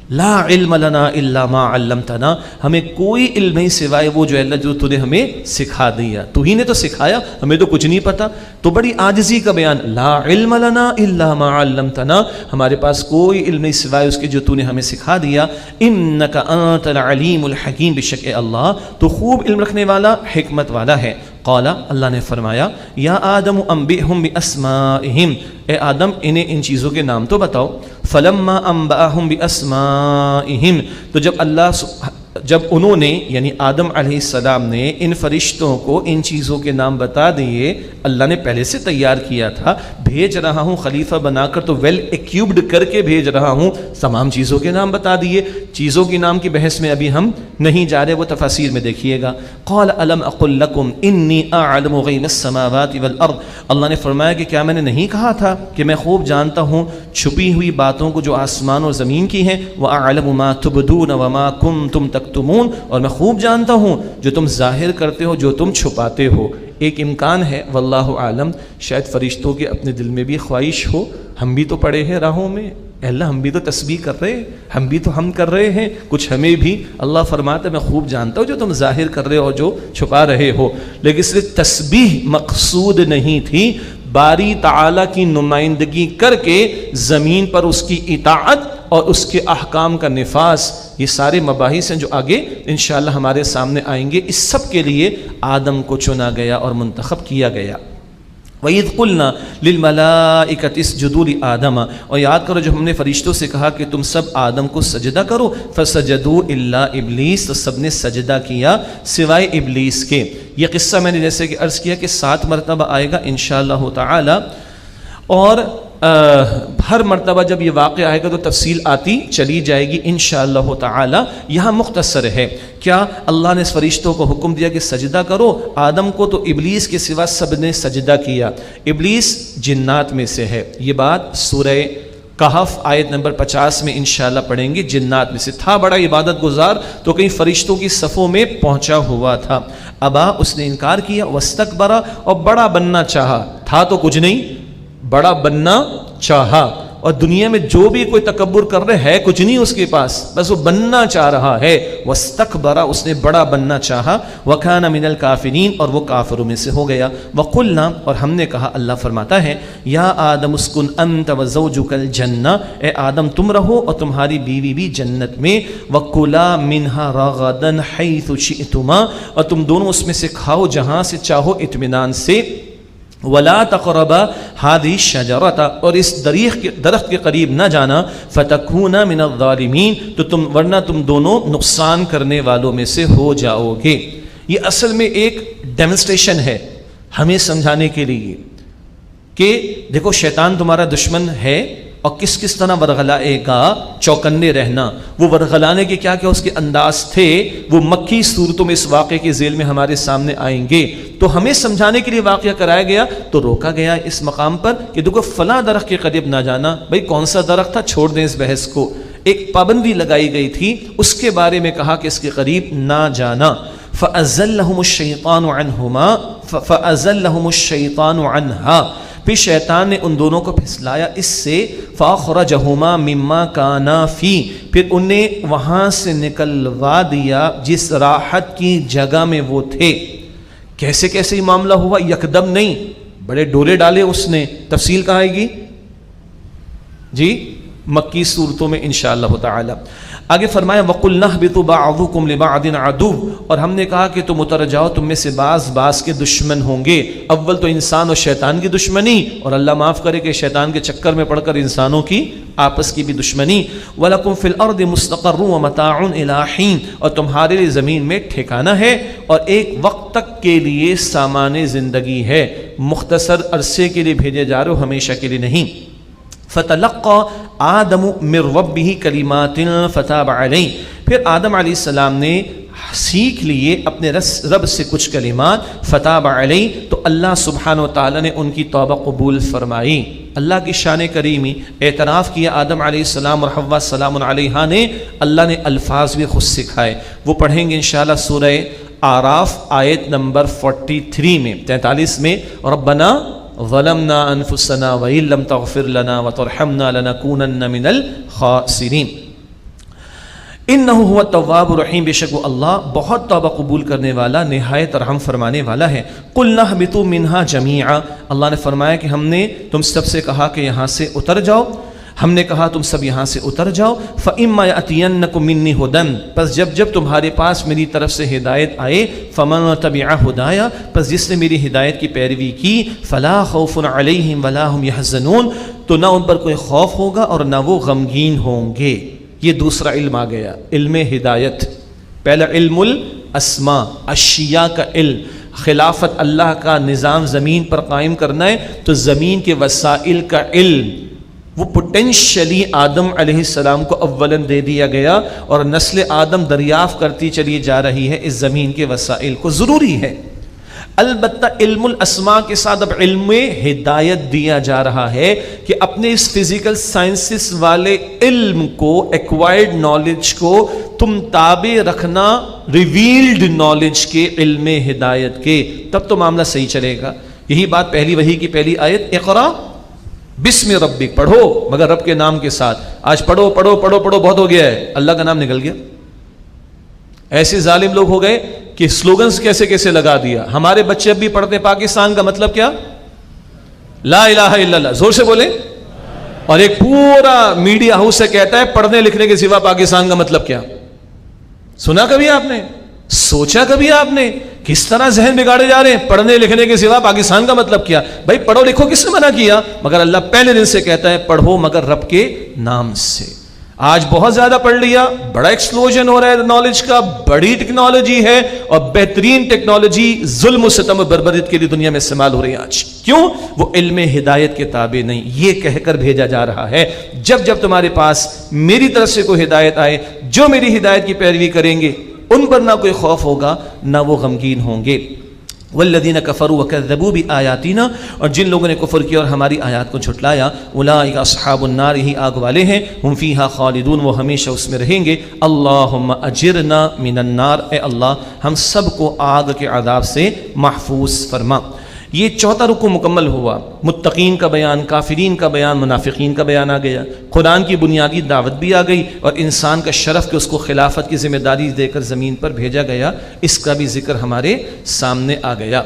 لا علم لنا الا ما علمتنا، ہمیں کوئی علم نہیں سوائے وہ جو اللہ جو تو نے ہمیں سکھا دیا. تو ہی نے تو سکھایا، ہمیں تو کچھ نہیں پتا. تو بڑی عاجزی کا بیان، لا علم لنا الا ما علمتنا، ہمارے پاس کوئی علم نہیں سوائے اس کے جو تو نے ہمیں سکھا دیا. انک انت العلیم الحکیم، بے شک اللہ تو خوب علم رکھنے والا، حکمت والا ہے. قال، اللہ نے فرمایا یا آدم انبئہم باسمائہم، اے آدم انہیں ان چیزوں کے نام تو بتاؤ. فلما انبأہم باسمائہم، تو جب اللہ جب انہوں نے یعنی آدم علیہ السلام نے ان فرشتوں کو ان چیزوں کے نام بتا دیے، اللہ نے پہلے سے تیار کیا تھا، بھیج رہا ہوں خلیفہ بنا کر تو ویل ایکیوبڈ کر کے بھیج رہا ہوں، تمام چیزوں کے نام بتا دیے۔ چیزوں کے نام کی بحث میں ابھی ہم نہیں جا رہے، وہ تفاسیر میں دیکھیے گا۔ قال الم اقل لکم انی اعلم غیب السماوات والارض، اللہ نے فرمایا کہ کیا میں نے نہیں کہا تھا کہ میں خوب جانتا ہوں چھپی ہوئی باتوں کو جو آسمان اور زمین کی ہیں، واعلم ما تبدون وما کنتم تکتمون، اور میں خوب جانتا ہوں جو تم ظاہر کرتے ہو جو تم چھپاتے ہو۔ ایک امکان ہے واللہ عالم، شاید فرشتوں کے اپنے دل میں بھی خواہش ہو، ہم بھی تو پڑے ہیں راہوں میں، اے اللہ ہم بھی تو تسبیح کر رہے ہیں، ہم بھی تو ہم کر رہے ہیں، کچھ ہمیں بھی۔ اللہ فرماتا ہے میں خوب جانتا ہوں جو تم ظاہر کر رہے ہو جو چھپا رہے ہو، لیکن صرف تسبیح مقصود نہیں تھی، باری تعالیٰ کی نمائندگی کر کے زمین پر اس کی اطاعت اور اس کے احکام کا نفاذ، یہ سارے مباحث ہیں جو آگے انشاءاللہ ہمارے سامنے آئیں گے۔ اس سب کے لیے آدم کو چنا گیا اور منتخب کیا گیا۔ وَإِذْ قُلْنَا لِلْمَلَائِكَةِ اسْجُدُوا لِآدَمَ، اور یاد کرو جب ہم نے فرشتوں سے کہا کہ تم سب آدم کو سجدہ کرو، فَسَجَدُوا إِلَّا إِبْلِيسَ، تو سب نے سجدہ کیا سوائے ابلیس کے۔ یہ قصہ میں نے جیسے کہ عرض کیا کہ 7 مرتبہ آئے گا انشاءاللہ تعالی، اور ہر مرتبہ جب یہ واقعہ آئے گا تو تفصیل آتی چلی جائے گی انشاءاللہ تعالی۔ یہاں مختصر ہے کیا اللہ نے اس فرشتوں کو حکم دیا کہ سجدہ کرو آدم کو، تو ابلیس کے سوا سب نے سجدہ کیا۔ ابلیس جنات میں سے ہے، یہ بات سورہ کہف آیت نمبر 50 میں انشاءاللہ پڑھیں گے۔ جنات میں سے تھا، بڑا عبادت گزار، تو کئی فرشتوں کی صفوں میں پہنچا ہوا تھا۔ ابا، اس نے انکار کیا، واستکبر، اور بڑا بننا چاہا، تھا تو کچھ نہیں، بڑا بننا چاہا، اور دنیا میں جو بھی کوئی تکبر کر رہے ہے کچھ نہیں اس کے پاس، بس وہ بننا چاہ رہا ہے۔ واستکبر، اس نے بڑا بننا چاہا، وکان من الکافرین، اور وہ کافروں میں سے ہو گیا۔ وقلنا، اور ہم نے کہا، اللہ فرماتا ہے یا آدم اسکن انت وزوجک الجنہ، اے آدم تم رہو اور تمہاری بیوی بھی جنت میں، وکلا منہا رغدا حیث شئتما، اور تم دونوں اس میں سے کھاؤ جہاں سے چاہو اطمینان سے، ولا تقربا هذه الشجرة، اور اس درخت کے قریب نہ جانا، فتکونا من الظالمین، تو ورنہ تم دونوں نقصان کرنے والوں میں سے ہو جاؤ گے۔ یہ اصل میں ایک ڈیمونسٹریشن ہے ہمیں سمجھانے کے لیے کہ دیکھو شیطان تمہارا دشمن ہے، اور کس کس طرح ورغلائے گا، چوکنے رہنا۔ وہ ورغلانے کے کیا کیا اس کے انداز تھے، وہ مکی صورتوں میں اس واقعے کے ذیل میں ہمارے سامنے آئیں گے۔ تو ہمیں سمجھانے کے لیے واقعہ کرایا گیا، تو روکا گیا اس مقام پر کہ دیکھو فلاں درخت کے قریب نہ جانا۔ بھئی کون سا درخت تھا، چھوڑ دیں اس بحث کو، ایک پابندی لگائی گئی تھی، اس کے بارے میں کہا کہ اس کے قریب نہ جانا۔ فَأَزَلَّهُمُ الشَّيْطَانُ عَنْهُمَا فَأَزَلَّهُمُ الشَّيْطَانُ عَنْهَا، پھر شیطان نے ان دونوں کو پھسلایا اس سے، فَأَخْرَجَهُمَا مِمَّا كَانَا فِيهِ، پھر انہیں وہاں سے نکلوا دیا جس راحت کی جگہ میں وہ تھے۔ کیسے کیسے یہ معاملہ ہوا، یکدم نہیں، بڑے ڈورے ڈالے اس نے۔ تفصیل کہاں آئے گی جی، مکی صورتوں میں انشاءاللہ تعالی۔ آگے فرمایا وَقُلْنَا اهْبِطُوا بَعْضُكُمْ لِبَعْضٍ عَدُوٌّ، اور ہم نے کہا کہ تم اتر جاؤ، تم میں سے بعض کے دشمن ہوں گے۔ اول تو انسان اور شیطان کی دشمنی، اور اللہ معاف کرے کہ شیطان کے چکر میں پڑھ کر انسانوں کی آپس کی بھی دشمنی۔ وَلَكُمْ فِي الْأَرْضِ مُسْتَقَرٌّ وَمَتَاعٌ إِلَىٰ حِينٍ، اور تمہارے لیے زمین میں ٹھکانہ ہے اور ایک وقت تک کے لیے سامان زندگی ہے، مختصر عرصے کے لیے بھیجے جا رہے ہو، ہمیشہ کے لیے نہیں۔ فتلقى آدم من ربه کلمات فتاب علیہ، پھر آدم علیہ السلام نے سیکھ لیے اپنے رب سے کچھ کلمات، فتاب علیہ، تو اللہ سبحانہ و تعالی نے ان کی توبہ قبول فرمائی۔ اللہ کی شان کریمی، اعتراف کیا آدم علیہ السلام اور حوا سلام علیہا نے، اللہ نے الفاظ بھی خود سکھائے، وہ پڑھیں گے انشاءاللہ سورہ اعراف آیت نمبر 43 میں 43 میں، ربنا ظلمنا انفسنا وان لم تغفر لنا وترحمنا لنكونن من الخاسرین۔ انہ هو التواب الرحیم، بے شک وہ اللہ بہت توبہ قبول کرنے والا، نہایت رحم فرمانے والا ہے۔ قلنا اهبطوا منها جميعا، اللہ نے فرمایا کہ ہم نے تم سب سے کہا کہ یہاں سے اتر جاؤ، ہم نے کہا تم سب یہاں سے اتر جاؤ۔ فَإِمَّا يَأْتِيَنَّكُم مِّنِّي هُدًى، پس جب تمہارے پاس میری طرف سے ہدایت آئے، فَمَن تَبِعَ ہُدَايَ، پس جس نے میری ہدایت کی پیروی کی، فَلَا خَوْفٌ عَلَيْهِمْ وَلَا هُمْ يَحْزَنُونَ، تو نہ ان پر کوئی خوف ہوگا اور نہ وہ غمگین ہوں گے۔ یہ دوسرا علم آ گیا، علم ہدایت۔ پہلا علم الاسماء، اشیاء کا علم، خلافت اللہ کا نظام زمین پر قائم کرنا ہے تو زمین کے وسائل کا علم، وہ پوٹینشلی آدم علیہ السلام کو اولاً دے دیا گیا اور نسل آدم دریافت کرتی چلی جا رہی ہے اس زمین کے وسائل کو، ضروری ہے۔ البتہ علم الاسماء کے ساتھ اب علم ہدایت دیا جا رہا ہے کہ اپنے اس فزیکل سائنسز والے علم کو، ایکوائرڈ نالج کو تم تابع رکھنا ریویلڈ نالج کے، علم ہدایت کے، تب تو معاملہ صحیح چلے گا۔ یہی بات پہلی وحی کی پہلی آیت اقرا بسم ربک، پڑھو مگر رب کے نام کے ساتھ۔ آج پڑھو پڑھو پڑھو پڑھو بہت ہو گیا ہے، اللہ کا نام نکل گیا۔ ایسے ظالم لوگ ہو گئے کہ سلوگنز کیسے کیسے لگا دیا۔ ہمارے بچے اب بھی پڑھتے پاکستان کا مطلب کیا؟ لا الہ الا اللہ، زور سے بولیں۔ اور ایک پورا میڈیا ہاؤس سے کہتا ہے پڑھنے لکھنے کے سوا پاکستان کا مطلب کیا؟ سنا کبھی آپ نے؟ سوچا کبھی آپ نے کس طرح ذہن بگاڑے جا رہے ہیں؟ پڑھنے لکھنے کے سوا پاکستان کا مطلب کیا؟ بھائی پڑھو لکھو کس نے منع کیا؟ مگر اللہ پہلے دن سے کہتا ہے پڑھو مگر رب کے نام سے۔ آج بہت زیادہ پڑھ لیا، بڑا ایکسپلوژن ہو رہا ہے نالج کا، بڑی ٹیکنالوجی ہے اور بہترین ٹیکنالوجی ظلم و ستم و بربریت کے لیے دنیا میں استعمال ہو رہی ہے آج۔ کیوں؟ وہ علم ہدایت کے تابع نہیں، یہ کہہ کر بھیجا جا رہا ہے جب جب تمہارے پاس میری طرف سے کوئی ہدایت آئے، جو میری ہدایت کی پیروی کریں گے ان پر نہ کوئی خوف ہوگا نہ وہ غمگین ہوں گے۔ والذین کفروا وکذبوا بآیاتنا، اور جن لوگوں نے کفر کیا اور ہماری آیات کو جھٹلایا، اولئک اصحاب النار، یہی آگ والے ہیں، ہم فیہا خالدون، وہ ہمیشہ اس میں رہیں گے۔ اللہم اجرنا من النار، اے اللہ ہم سب کو آگ کے عذاب سے محفوظ فرما۔ یہ چوتھا رکوع مکمل ہوا، متقین کا بیان، کافرین کا بیان، منافقین کا بیان آ گیا، قرآن کی بنیادی دعوت بھی آ گئی اور انسان کا شرف کہ اس کو خلافت کی ذمہ داری دے کر زمین پر بھیجا گیا، اس کا بھی ذکر ہمارے سامنے آ گیا۔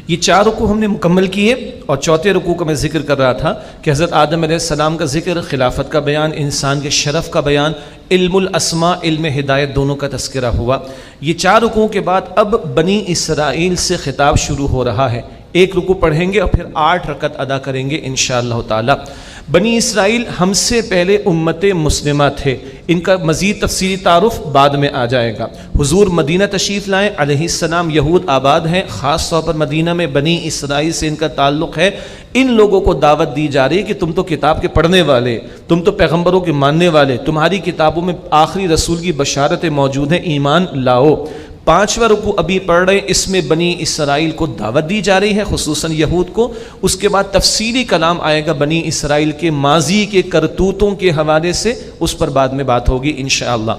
یہ چار رکوع ہم نے مکمل کیے اور چوتھے رکوع کا میں ذکر کر رہا تھا کہ حضرت آدم علیہ السلام کا ذکر، خلافت کا بیان، انسان کے شرف کا بیان، علم الاسماء، علم ہدایت دونوں کا تذکرہ ہوا۔ یہ چار رکوعوں کے بعد اب بنی اسرائیل سے خطاب شروع ہو رہا ہے۔ ایک رکوع پڑھیں گے اور پھر 8 رکعت ادا کریں گے انشاءاللہ تعالی۔ بنی اسرائیل ہم سے پہلے امت مسلمہ تھے، ان کا مزید تفصیلی تعارف بعد میں آ جائے گا۔ حضور مدینہ تشریف لائے، علیہ السلام یہود آباد ہیں، خاص طور پر مدینہ میں بنی اسرائیل سے ان کا تعلق ہے۔ ان لوگوں کو دعوت دی جا رہی ہے کہ تم تو کتاب کے پڑھنے والے، تم تو پیغمبروں کے ماننے والے، تمہاری کتابوں میں آخری رسول کی بشارتیں موجود ہیں، ایمان لاؤ۔ 5واں رکوع ابھی پڑھ رہے ہیں، اس میں بنی اسرائیل کو دعوت دی جا رہی ہے، خصوصاً یہود کو۔ اس کے بعد تفصیلی کلام آئے گا بنی اسرائیل کے ماضی کے کرتوتوں کے حوالے سے، اس پر بعد میں بات ہوگی انشاءاللہ۔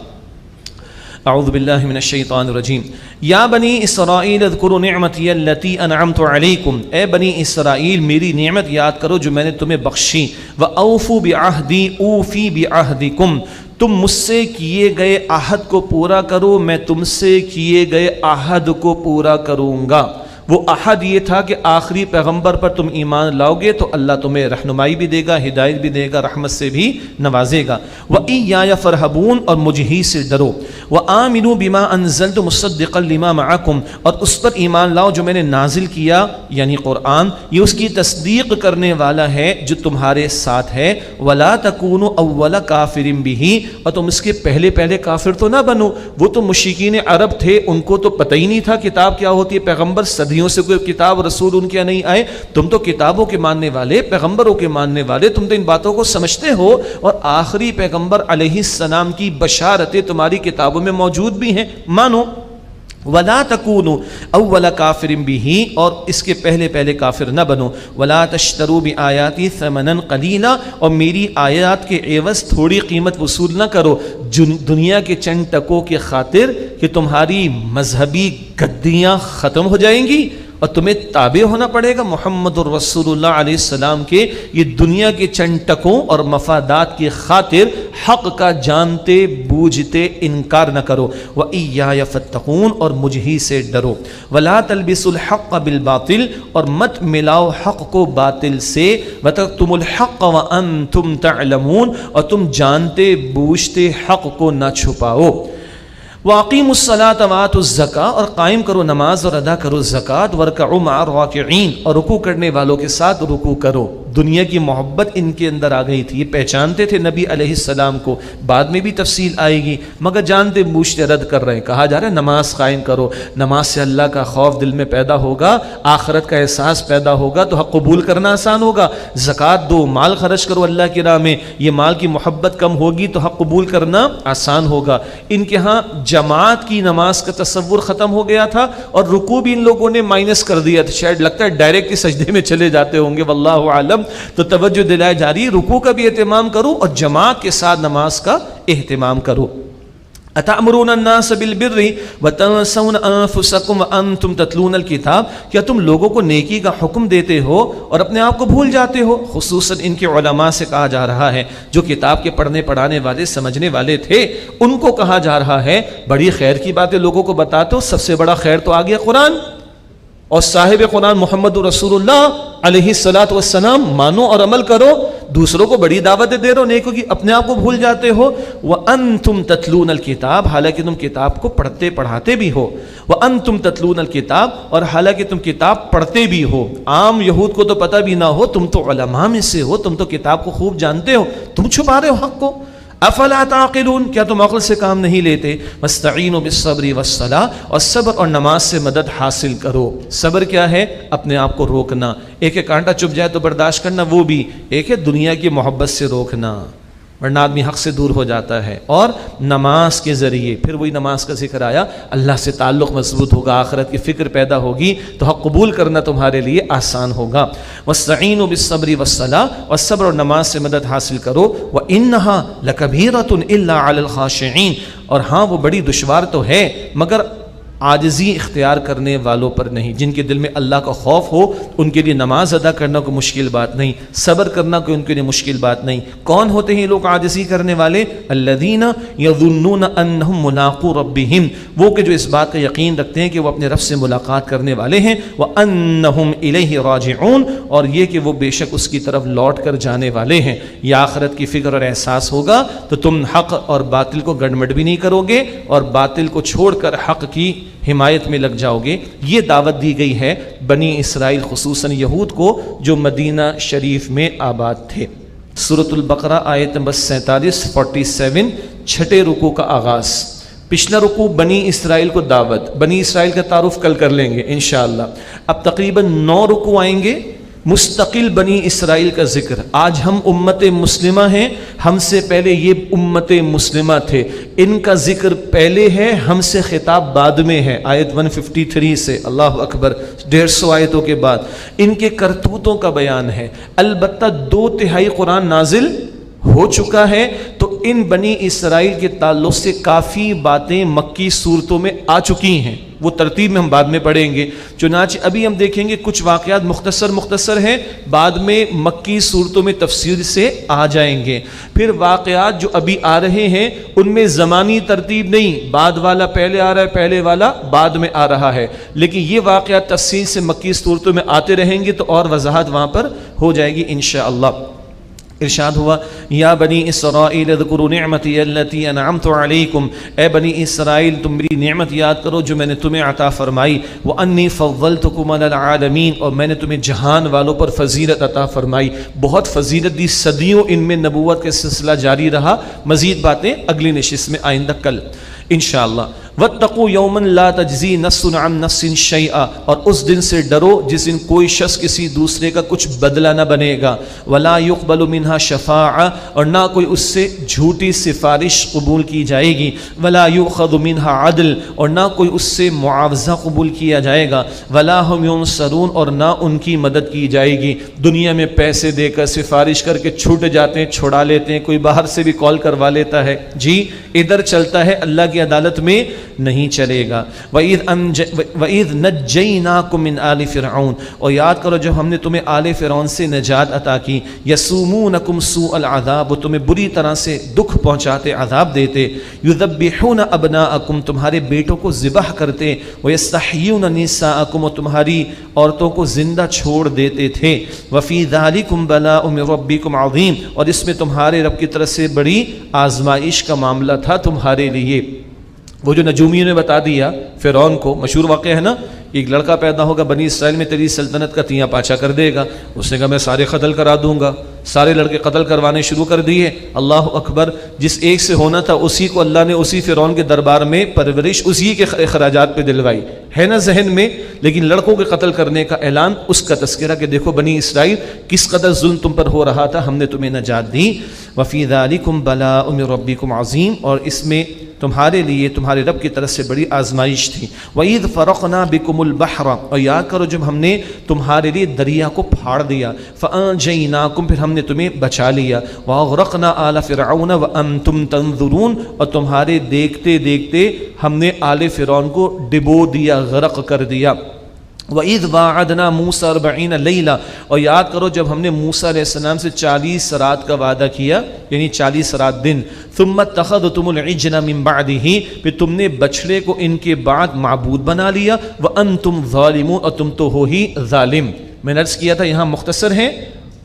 اعوذ باللہ من الشیطان الرجیم۔ یا بنی اسرائیل اذکروا نعمتی التی انعمت علیکم، اے بنی اسرائیل میری نعمت یاد کرو جو میں نے تمہیں بخشی۔ وَأَوْفُوا بِعَهْدِي أُوفِ بِعَهْدِكُمْ، تم مجھ سے کیے گئے عہد کو پورا کرو، میں تم سے کیے گئے عہد کو پورا کروں گا۔ وہ عہد یہ تھا کہ آخری پیغمبر پر تم ایمان لاؤ گے تو اللہ تمہیں رہنمائی بھی دے گا، ہدایت بھی دے گا، رحمت سے بھی نوازے گا۔ وَإِيَّايَ فَارْهَبُونَ، اور مجھ ہی سے ڈرو۔ وَآمِنُوا بِمَا أَنزَلْتُ مُصَدِّقًا لِمَا مَعَكُمْ، اور اس پر ایمان لاؤ جو میں نے نازل کیا یعنی قرآن، یہ اس کی تصدیق کرنے والا ہے جو تمہارے ساتھ ہے۔ وَلَا تَكُونُوا أَوَّلَ كَافِرٍ بِهِ، اور تم اس کے پہلے کافر تو نہ بنو۔ وہ تو مشرکین عرب تھے، ان کو تو پتہ ہی نہیں تھا کتاب کیا ہوتی ہے، پیغمبر صدیوں سے کوئی کتاب رسول ان کے نہیں آئے، تم تو کتابوں کے ماننے والے، پیغمبروں کے ماننے والے، تم تو ان باتوں کو سمجھتے ہو، اور آخری پیغمبر علیہ السلام کی بشارتیں تمہاری کتابوں میں موجود بھی ہیں، مانو۔ وَلَا تَكُونُوا أَوَّلَ كَافِرٍ بِهِ، اور اس کے پہلے کافر نہ بنو۔ وَلَا تَشْتَرُوا بِآيَاتِي ثَمَنًا قَلِيلًا، اور میری آیات کے عوض تھوڑی قیمت وصول نہ کرو دنیا کے چند ٹکوں کے خاطر، کہ تمہاری مذہبی گدیاں ختم ہو جائیں گی اور تمہیں تابع ہونا پڑے گا محمد الرسول اللہ علیہ السلام کے۔ یہ دنیا کے چند ٹکوں اور مفادات کی خاطر حق کا جانتے بوجھتے انکار نہ کرو۔ وَإِيَّايَ فَاتَّقُونَ، اور مجھ ہی سے ڈرو۔ وَلَا تَلْبِسُوا الْحَقَّ بِالْبَاطِلِ، اور مت ملاؤ حق کو باطل سے۔ وَتَكْتُمُوا الْحَقَّ وَأَنْتُمْ تَعْلَمُونَ، اور تم جانتے بوجھتے حق کو نہ چھپاؤ۔ وَأَقِيمُوا الصَّلَاةَ وَآتُوا الزَّكَاةَ، اور قائم کرو نماز اور ادا کرو زکوٰۃ۔ وَارْكَعُوا مَعَ الرَّاكِعِينَ، اور رکوع کرنے والوں کے ساتھ رکوع کرو۔ دنیا کی محبت ان کے اندر آ گئی تھی، یہ پہچانتے تھے نبی علیہ السلام کو، بعد میں بھی تفصیل آئے گی، مگر جانتے بوجھتے رد کر رہے ہیں۔ کہا جا رہا ہے نماز قائم کرو، نماز سے اللہ کا خوف دل میں پیدا ہوگا، آخرت کا احساس پیدا ہوگا تو حق قبول کرنا آسان ہوگا۔ زکوٰۃ دو، مال خرچ کرو اللہ کی راہ میں، یہ مال کی محبت کم ہوگی تو حق قبول کرنا آسان ہوگا۔ ان کے ہاں جماعت کی نماز کا تصور ختم ہو گیا تھا، اور رکوع بھی ان لوگوں نے مائنس کر دیا تھا، شاید لگتا ہے ڈائریکٹ سجدے میں چلے جاتے ہوں گے، واللہ عالم۔ تو توجہ دلائے جا رہی، رکوع کا بھی اہتمام کرو اور جماعت کے ساتھ نماز کا اہتمام کرو۔ اتأمرون الناس بالبر وتنسون انفسکم وانتم تتلون الکتاب، کیا تم لوگوں کو نیکی کا حکم دیتے ہو اور اپنے آپ کو بھول جاتے ہو؟ خصوصاً ان کے علماء سے کہا جا رہا ہے، جو کتاب کے پڑھنے پڑھانے والے سمجھنے والے تھے، ان کو کہا جا رہا ہے بڑی خیر کی باتیں لوگوں کو بتاتے ہو، سب سے بڑا خیر تو آ گیا قرآن، اور صاحب قرآن محمد رسول اللہ علیہ الصلاۃ والسلام مانو اور عمل کرو، دوسروں کو بڑی دعوتیں دے رہے ہو نیکوں کی، اپنے آپ کو بھول جاتے ہو۔ وَأَنْتُمْ تَتْلُونَ الْكِتَابَ، حالانکہ تم کتاب کو پڑھتے پڑھاتے بھی ہو۔ وَأَنْتُمْ تَتْلُونَ الْكِتَابَ، اور حالانکہ تم کتاب پڑھتے بھی ہو۔ عام یہود کو تو پتہ بھی نہ ہو، تم تو علماء میں سے ہو، تم تو کتاب کو خوب جانتے ہو، تم چھپا رہے ہو حق کو۔ افلا تعقلون، کیا تم عقل سے کام نہیں لیتے؟ واستعینوا بالصبر والصلاۃ، اور صبر اور نماز سے مدد حاصل کرو۔ صبر کیا ہے؟ اپنے آپ کو روکنا، ایک ایک کانٹا چپ جائے تو برداشت کرنا، وہ بھی ایک ہے دنیا کی محبت سے روکنا، ورنہ آدمی حق سے دور ہو جاتا ہے۔ اور نماز کے ذریعے، پھر وہی نماز کا ذکر آیا، اللہ سے تعلق مضبوط ہوگا، آخرت کی فکر پیدا ہوگی تو حق قبول کرنا تمہارے لیے آسان ہوگا۔ وَاسْتَعِينُوا بِالصَّبْرِ وَالصَّلَاةِ، اور صبر اور نماز سے مدد حاصل کرو۔ وَإِنَّهَا لَكَبِيرَةٌ إِلَّا عَلَى الْخَاشِعِينَ، اور ہاں وہ بڑی دشوار تو ہے مگر عاجزی اختیار کرنے والوں پر نہیں، جن کے دل میں اللہ کا خوف ہو ان کے لیے نماز ادا کرنا کوئی مشکل بات نہیں، صبر کرنا کوئی ان کے لیے مشکل بات نہیں۔ کون ہوتے ہیں یہ لوگ عاجزی کرنے والے؟ الذین یظنون انہم ملاقو ربہم، وہ کہ جو اس بات کا یقین رکھتے ہیں کہ وہ اپنے رب سے ملاقات کرنے والے ہیں، وانہم الیہ راجعون، اور یہ کہ وہ بے شک اس کی طرف لوٹ کر جانے والے ہیں۔ یہ آخرت کی فکر اور احساس ہوگا تو تم حق اور باطل کو گڑمٹ بھی نہیں کرو گے، اور باطل کو چھوڑ کر حق کی حمایت میں لگ جاؤ گے۔ یہ دعوت دی گئی ہے بنی اسرائیل، خصوصاً یہود کو جو مدینہ شریف میں آباد تھے۔ سورۃ البقرہ آیت نمبر 47 چھٹے رکوع کا آغاز۔ پچھلا رکوع بنی اسرائیل کو دعوت، بنی اسرائیل کا تعارف کل کر لیں گے انشاءاللہ۔ اب تقریباً 9 رکوع آئیں گے مستقل بنی اسرائیل کا ذکر۔ آج ہم امت مسلمہ ہیں، ہم سے پہلے یہ امت مسلمہ تھے، ان کا ذکر پہلے ہے، ہم سے خطاب بعد میں ہے، آیت 153 سے، اللہ اکبر، 150 آیتوں کے بعد ان کے کرتوتوں کا بیان ہے۔ البتہ 2/3 قرآن نازل ہو چکا ہے، تو ان بنی اسرائیل کے تعلق سے کافی باتیں مکی صورتوں میں آ چکی ہیں، وہ ترتیب میں ہم بعد میں پڑھیں گے۔ چنانچہ ابھی ہم دیکھیں گے کچھ واقعات مختصر ہیں، بعد میں مکی صورتوں میں تفسیر سے آ جائیں گے۔ پھر واقعات جو ابھی آ رہے ہیں ان میں زمانی ترتیب نہیں، بعد والا پہلے آ رہا ہے، پہلے والا بعد میں آ رہا ہے، لیکن یہ واقعات تفصیل سے مکی صورتوں میں آتے رہیں گے تو اور وضاحت وہاں پر ہو جائے گی انشاءاللہ۔ ارشاد ہوا یا بنی اسرائیل اذکروا نعمتی التی انعمت علیکم، اے بنی اسرائیل تم میری نعمت یاد کرو جو میں نے تمہیں عطا فرمائی، وانی فضلتکم علی العالمین، اور میں نے تمہیں جہان والوں پر فضیلت عطا فرمائی، بہت فضیلت دی، صدیوں ان میں نبوت کا سلسلہ جاری رہا۔ مزید باتیں اگلی نشست میں آئندہ کل انشاءاللہ۔ واتقوا یوما لا تجزی نفس عن نفس شیئا، اور اس دن سے ڈرو جس دن کوئی شخص کسی دوسرے کا کچھ بدلہ نہ بنے گا، ولا يقبل منها شفاعہ، اور نہ کوئی اس سے جھوٹی سفارش قبول کی جائے گی، ولا يؤخذ منها عدل، اور نہ کوئی اس سے معاوضہ قبول کیا جائے گا، ولا هم ينصرون، اور نہ ان کی مدد کی جائے گی۔ دنیا میں پیسے دے کر سفارش کر کے چھوٹ جاتے ہیں، چھڑا لیتے ہیں، کوئی باہر سے بھی کال کروا لیتا ہے، جی ادھر چلتا ہے، اللہ کی عدالت میں نہیں چلے گا۔ وَإِذْ نَجَّيْنَاكُمْ مِنْ آلِ فِرْعَوْنَ، اور یاد کرو جب ہم نے تمہیں آل فرعون سے نجات عطا کی، يَسُومُونَكُمْ سُوءَ الْعَذَابِ، وہ تمہیں بری طرح سے دکھ پہنچاتے، عذاب دیتے، يُذَبِّحُونَ أَبْنَاءَكُمْ، تمہارے بیٹوں کو ذبح کرتے، وَيَسْتَحْيُونَ نِسَاءَكُمْ، اور تمہاری عورتوں کو زندہ چھوڑ دیتے تھے، وَفِي ذَلِكُمْ بَلَاءٌ مِّن رَبِّكُمْ عَظِيمٌ، اور اس میں تمہارے رب کی طرف سے بڑی آزمائش کا معاملہ تھا تمہارے لیے۔ وہ جو نجومیوں نے بتا دیا فرعون کو، مشہور واقعہ ہے نا، ایک لڑکا پیدا ہوگا بنی اسرائیل میں، تیری سلطنت کا تیاں پاچا کر دے گا. اس نے کہا میں سارے قتل کرا دوں گا. سارے لڑکے قتل کروانے شروع کر دیے. اللہ اکبر، جس ایک سے ہونا تھا اسی کو اللہ نے اسی فرعون کے دربار میں پرورش اسی کے اخراجات پہ دلوائی ہے نا ذہن میں. لیکن لڑکوں کے قتل کرنے کا اعلان، اس کا تذکرہ کہ دیکھو بنی اسرائیل کس قدر ظلم تم پر ہو رہا تھا، ہم نے تمہیں نجات دی. وفی ذالکم بلاء من ربکم عظیم، اور اس میں تمہارے لیے تمہارے رب کی طرف سے بڑی آزمائش تھی. وَإِذْ فَرَقْنَا بِكُمُ الْبَحْرَ، اور یاد کرو جب ہم نے تمہارے لیے دریا کو پھاڑ دیا. فَأَنْجَيْنَاكُمْ، پھر ہم نے تمہیں بچا لیا. وَأَغْرَقْنَا آلَ فِرْعَوْنَ وَأَنْتُمْ تَنْظُرُونَ، اور تمہارے دیکھتے دیکھتے ہم نے آل فرعون کو ڈبو دیا، غرق کر دیا. وَإِذْ وَاعَدْنَا مُوسَىٰ 40 لَيْلَةً، اور یاد کرو جب ہم نے موسیٰ علیہ السلام سے 40 رات کا وعدہ کیا، یعنی 40 رات دن. ثُمَّ اتَّخَذْتُمُ الْعِجْلَ مِن بَعْدِهِ، پھر تم نے بچڑے کو ان کے بعد معبود بنا لیا. وَأَنْتُمْ ظَالِمُونَ، اور تم تو ہو ہی ظالم. میں نے عرض کیا تھا یہاں مختصر ہیں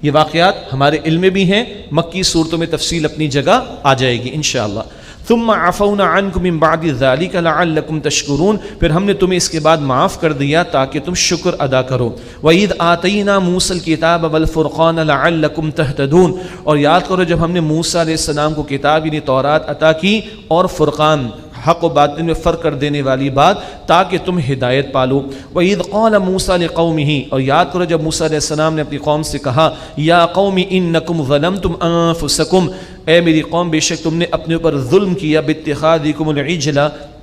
یہ واقعات، ہمارے علم میں بھی ہیں، مکی صورتوں میں تفصیل اپنی جگہ آ جائے گی انشاءاللہ. ثم عفونا عنكم من بعد ذلك لعلكم تشكرون، پھر ہم نے تمہیں اس کے بعد معاف کر دیا تاکہ تم شکر ادا کرو. وَإِذْ آتَيْنَا مُوسَى الْكِتَابَ وَالْفُرْقَانَ لَعَلَّكُمْ تَهْتَدُونَ، اور یاد کرو جب ہم نے موسیٰ علیہ السلام کو کتاب یعنی تورات عطا کی اور فرقان، حق و باطل میں فرق کر دینے والی بات، تاکہ تم ہدایت پالو. وَإِذْ قَالَ مُوسَىٰ لِقَوْمِهِ، اور یاد کرو جب موسیٰ علیہ السلام نے اپنی قوم سے کہا، یا قوم انکم ظلمتم انفسکم، اے میری قوم بے شک تم نے اپنے اوپر ظلم کیا، باتخاذکم العجل،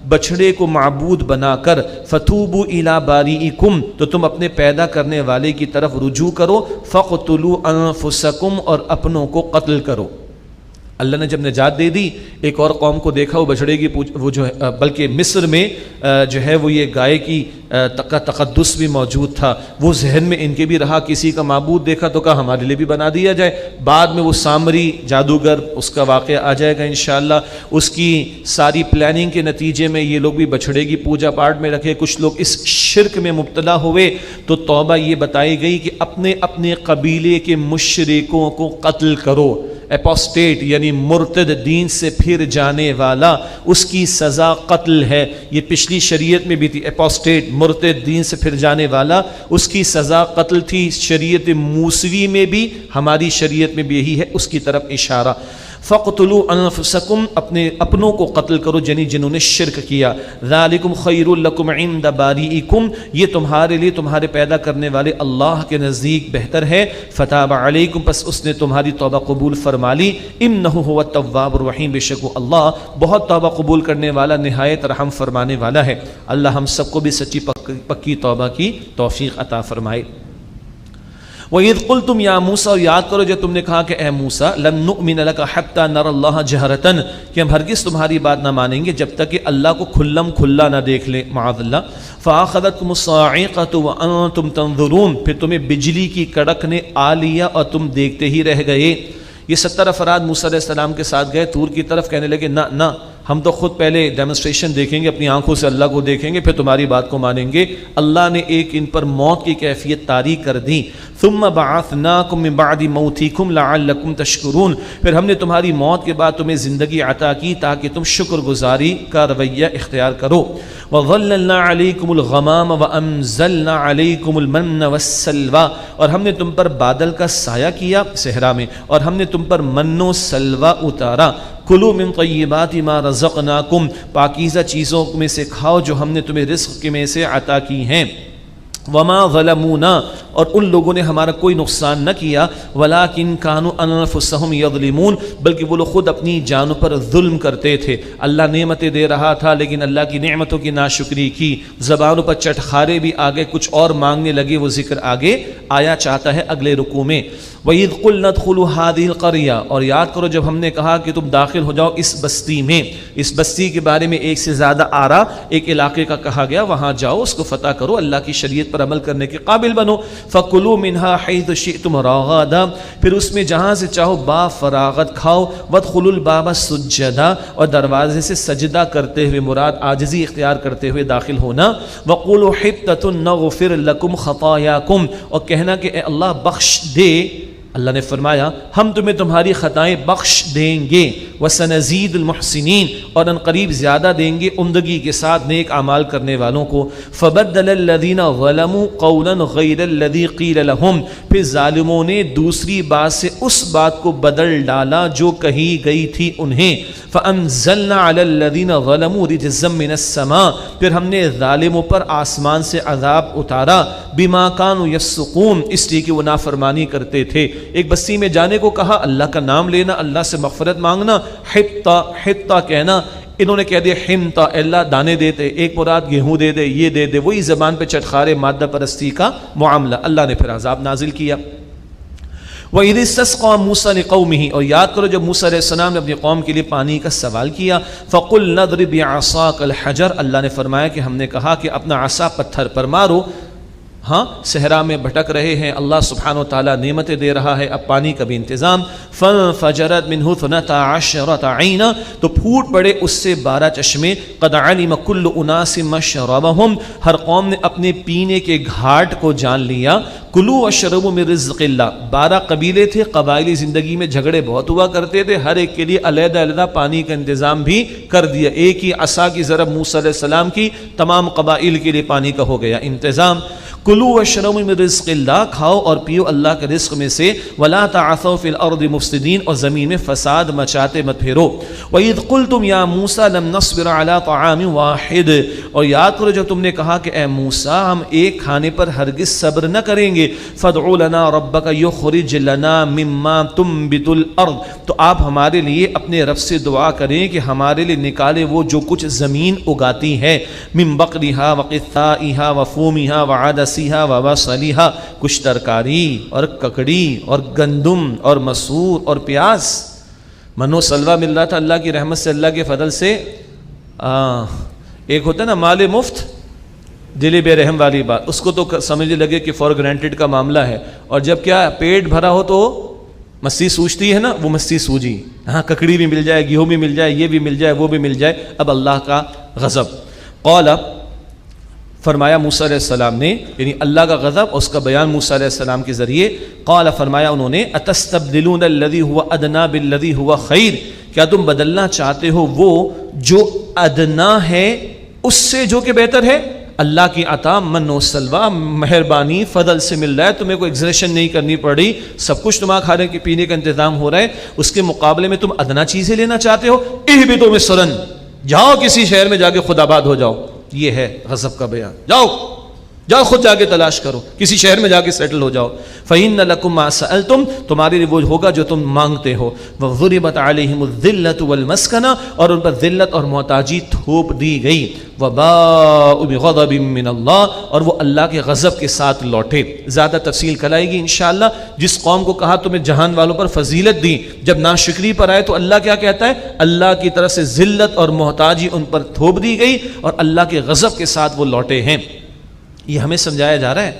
بچڑے کو معبود بنا کر. فتوبوا الی باریئکم، تو تم اپنے پیدا کرنے والے کی طرف رجوع کرو. فقتلوا انفسکم، اور اپنوں کو قتل کرو. اللہ نے جب نجات دے دی، ایک اور قوم کو دیکھا وہ بچڑے کی وہ جو ہے، بلکہ مصر میں جو ہے وہ یہ گائے کی تقدس بھی موجود تھا، وہ ذہن میں ان کے بھی رہا. کسی کا معبود دیکھا تو کہا ہمارے لیے بھی بنا دیا جائے. بعد میں وہ سامری جادوگر، اس کا واقعہ آ جائے گا انشاءاللہ. اس کی ساری پلاننگ کے نتیجے میں یہ لوگ بھی بچڑے کی پوجا پاٹ میں رکھے. کچھ لوگ اس شرک میں مبتلا ہوئے تو توبہ یہ بتائی گئی کہ اپنے اپنے قبیلے کے مشرکوں کو قتل کرو. اپوسٹیٹ یعنی مرتد، دین سے پھر جانے والا، اس کی سزا قتل ہے. یہ پچھلی شریعت میں بھی تھی، اپوسٹیٹ مرتد دین سے پھر جانے والا، اس کی سزا قتل تھی. شریعت موسوی میں بھی، ہماری شریعت میں بھی یہی ہے، اس کی طرف اشارہ. فَقْتُلُوا أَنفُسَكُمْ، اپنے اپنوں کو قتل کرو جنہوں نے شرک کیا. ذَلِكُمْ خَيْرٌ لَكُمْ عِنْدَ بَارِئِكُمْ، یہ تمہارے لیے تمہارے پیدا کرنے والے اللہ کے نزدیک بہتر ہے. فَتَابَ عَلَيْكُمْ، پس اس نے تمہاری توبہ قبول فرما لی. إِنَّهُ هُوَ التَّوَّابُ الرَّحِيمُ، بے شک وہ اللہ بہت توبہ قبول کرنے والا، نہایت رحم فرمانے والا ہے. اللہ ہم سب کو بھی سچی پکی توبہ کی توفیق عطا فرمائے. وَإِذْ قُلْتُمْ يَا مُوسَىٰ، اور یاد کرو جب تم نے کہا کہ اے موسیٰ، لَن نُؤْمِنَ لَكَ حَتَّىٰ نَرَى اللَّهَ جَهْرَةً، کہ ہم ہرگز تمہاری بات نہ مانیں گے جب تک کہ اللہ کو کھلم کھلا نہ دیکھ لیں، معاذ اللہ. فَأَخَذَتْكُمُ الصَّاعِقَةُ وَأَنْتُمْ تَنظُرُونَ، پھر تمہیں بجلی کی کڑک نے آ لیا اور تم دیکھتے ہی رہ گئے. یہ 70 افراد موسیٰ علیہ السلام کے ساتھ گئے طور کی طرف، کہنے لگے نہ نہ، ہم تو خود پہلے ڈیمونسٹریشن دیکھیں گے، اپنی آنکھوں سے اللہ کو دیکھیں گے، پھر تمہاری بات کو مانیں گے. اللہ نے ایک ان پر موت کی کیفیت طاری کر دی. ثم بعثناکم من بعد موتکم لعلکم تشکرون، پھر ہم نے تمہاری موت کے بعد تمہیں زندگی عطا کی تاکہ تم شکر گزاری کا رویہ اختیار کرو. وظللنا علیکم الغمام وانزلنا علیکم المن والسلوى، اور ہم نے تم پر بادل کا سایہ کیا صحرا میں، اور ہم نے تم پر من و سلوہ اتارا. کلوا من طیبات ما رزقناکم، پاکیزہ چیزوں میں سے کھاؤ جو ہم نے تمہیں رزق میں سے عطا کی ہیں. وما ظلمونا، اور ان لوگوں نے ہمارا کوئی نقصان نہ کیا. ولکن کانوا انفسهم یظلمون، بلکہ وہ لوگ خود اپنی جانوں پر ظلم کرتے تھے. اللہ نعمتیں دے رہا تھا لیکن اللہ کی نعمتوں کی ناشکری کی، زبانوں پر چٹخارے بھی آگے، کچھ اور مانگنے لگے. وہ ذکر آگے آیا چاہتا ہے اگلے رکوع میں. وَإِذْ قُلْنَا ادْخُلُوا هَٰذِهِ الْقَرْيَةَ، اور یاد کرو جب ہم نے کہا کہ تم داخل ہو جاؤ اس بستی میں. اس بستی کے بارے میں ایک سے زیادہ آرا، ایک علاقے کا کہا گیا، وہاں جاؤ، اس کو فتح کرو، اللہ کی شریعت پر عمل کرنے کے قابل بنو. فَكُلُوا مِنْهَا حَيْثُ شِئْتُمْ رَغَدًا، پھر اس میں جہاں سے چاہو با فراغت کھاؤ. وَادْخُلُوا الْبَابَ سُجَّدًا، اور دروازے سے سجدہ کرتے ہوئے، مراد عاجزی اختیار کرتے ہوئے داخل ہونا. وَقُولُوا حِطَّةٌ نَغْفِرْ لَكُمْ خَطَايَاكُمْ، اور کہنا کہ اے اللہ بخش دے. اللہ نے فرمایا ہم تمہیں تمہاری خطائیں بخش دیں گے. وسنزید المحسنین، اور ان قریب زیادہ دیں گے عمدگی کے ساتھ نیک اعمال کرنے والوں کو۔ فبدل الذین ظلموا قولا غیر الذی قیل لهم، پھر ظالموں نے دوسری بات سے اس بات کو بدل ڈالا جو کہی گئی تھی انہیں۔ فانزلنا علی الذین ظلموا رجزا من السماء، پھر ہم نے ظالموں پر آسمان سے عذاب اتارا، بما کانوا یفسقون، اس لیے کہ وہ نافرمانی کرتے تھے۔ ایک بستی میں جانے کو کہا، اللہ کا نام لینا، اللہ سے مغفرت مانگنا، حطہ حطہ کہنا، انہوں نے کہہ دیا حمتا، اللہ دانے دیتے، ایک مراد گیہوں دے دے، یہ دے دے، وہی زبان پہ چٹخارے مادہ پرستی کا معاملہ، اللہ نے پھر عذاب نازل کیا۔ وَإِذِ اسْتَسْقَىٰ مُوسَىٰ لِقَوْمِهِ، اور یاد کرو جب موسیٰ علیہ السلام نے اپنی قوم کے لیے پانی کا سوال کیا، فَقُلْنَا اضْرِب بِعَصَاكَ الْحَجَرَ، اللہ نے فرمایا کہ ہم نے کہا کہ اپنا عصا پتھر پر مارو۔ ہاں صحرا میں بھٹک رہے ہیں، اللہ سبحانہ و تعالیٰ نعمتیں دے رہا ہے، اب پانی کا بھی انتظام۔ فَانْفَجَرَتْ مِنْهُ اثْنَتَا عَشْرَةَ عَيْنًا، تو پھوٹ پڑے اس سے 12 چشمے۔ قَدْ عَلِمَ كُلُّ أُنَاسٍ مَشْرَبَهُمْ، ہر قوم نے اپنے پینے کے گھاٹ کو جان لیا۔ کلوا واشربوا من رزق اللہ، 12 قبیلے تھے، قبائلی زندگی میں جھگڑے بہت ہوا کرتے تھے، ہر ایک کے لیے علیحدہ علیحدہ پانی کا انتظام بھی کر دیا۔ ایک ہی عصا کی ضرب موسیٰ علیہ السلام کی، تمام قبائل کے لیے پانی کا ہو گیا انتظام۔ کلوا واشربوا من رزق اللہ، کھاؤ اور پیو اللہ کے رزق میں سے۔ ولا تعثوا فی الارض مفسدین، اور زمین میں فساد مچاتے مت پھرو۔ وَإِذْ قُلْتُمْ يَا مُوسَىٰ لَمْ نَصْبِرَ عَلَىٰ طَعَامٍ وَاحِدٍ، اور یاد کرو جب تم نے کہا کہ اے موسیٰ ہم ایک کھانے پر ہرگز صبر نہ کریں گے۔ فَادْعُ لَنَا رَبَّكَ يُخْرِجْ لَنَا مِمَّا تُنبِتُ الْأَرْض، تو آپ ہمارے لیے اپنے رب سے دعا کریں کہ ہمارے لیے نکالے وہ جو کچھ زمین اگاتی ہے۔ مِن بَقْلِهَا وَقِثَّائِهَا وَفُومِهَا وَعَدَسِهَا وَبَصَلِهَا، کچھ ترکاری اور ککڑی اور گندم اور مسور اور پیاز۔ منو سلوہ مل رہا تھا اللہ کی رحمت سے، اللہ کے فضل سے۔ ایک ہوتا ہے نا مال مفت دل بے رحم والی بات، اس کو تو سمجھنے لگے کہ فور گرانٹیڈ کا معاملہ ہے، اور جب کیا پیٹ بھرا ہو تو مستی سوچتی ہے نا، وہ مستی سوجی، ہاں ککڑی بھی مل جائے، گیہوں بھی مل جائے، یہ بھی مل جائے، وہ بھی مل جائے۔ اب اللہ کا غضب، قال، فرمایا موسیٰ علیہ السلام نے، یعنی اللہ کا غضب اس کا بیان موسیٰ علیہ السلام کے ذریعے۔ قال، فرمایا انہوں نے، اتستبدلون الذی هو ادنی بالذی هو خیر، کیا تم بدلنا چاہتے ہو وہ جو ادنا ہے اس سے جو کہ بہتر ہے؟ اللہ کی عطا من و سلوہ، مہربانی فضل سے مل رہا ہے، تمہیں کوئی ایگزریشن نہیں کرنی پڑ رہی، سب کچھ تمہارا کھانے کے پینے کا انتظام ہو رہا ہے، اس کے مقابلے میں تم ادنا چیزیں لینا چاہتے ہو؟ اہبطوا مصرا، جاؤ کسی شہر میں جا کے خود آباد ہو جاؤ۔ یہ ہے غضب کا بیان، جاؤ جاؤ خود جا کے تلاش کرو، کسی شہر میں جا کے سیٹل ہو جاؤ۔ فَإِنَّ لَكُمْ مَا سَأَلْتُمْ، تمہارے لیے وہ ہوگا جو تم مانگتے ہو۔ وَضُرِبَتْ عَلَيْهِمُ الذِّلَّةُ وَالْمَسْكَنَةُ، اور ان پر ذلت اور محتاجی تھوپ دی گئی۔ وَبَاءُوا بِغَضَبٍ مِّنَ اللَّهِ، اور وہ اللہ کے غضب کے ساتھ لوٹے۔ زیادہ تفصیل کلائے گی انشاءاللہ۔ جس قوم کو کہا تمہیں جہان والوں پر فضیلت دی، جب ناشکری پر آئے تو اللہ کیا کہتا ہے؟ اللہ کی طرف سے ذلت اور محتاجی ان پر تھوپ دی گئی اور اللہ کے غضب کے ساتھ وہ لوٹے ہیں۔ یہ ہمیں سمجھایا جا رہا ہے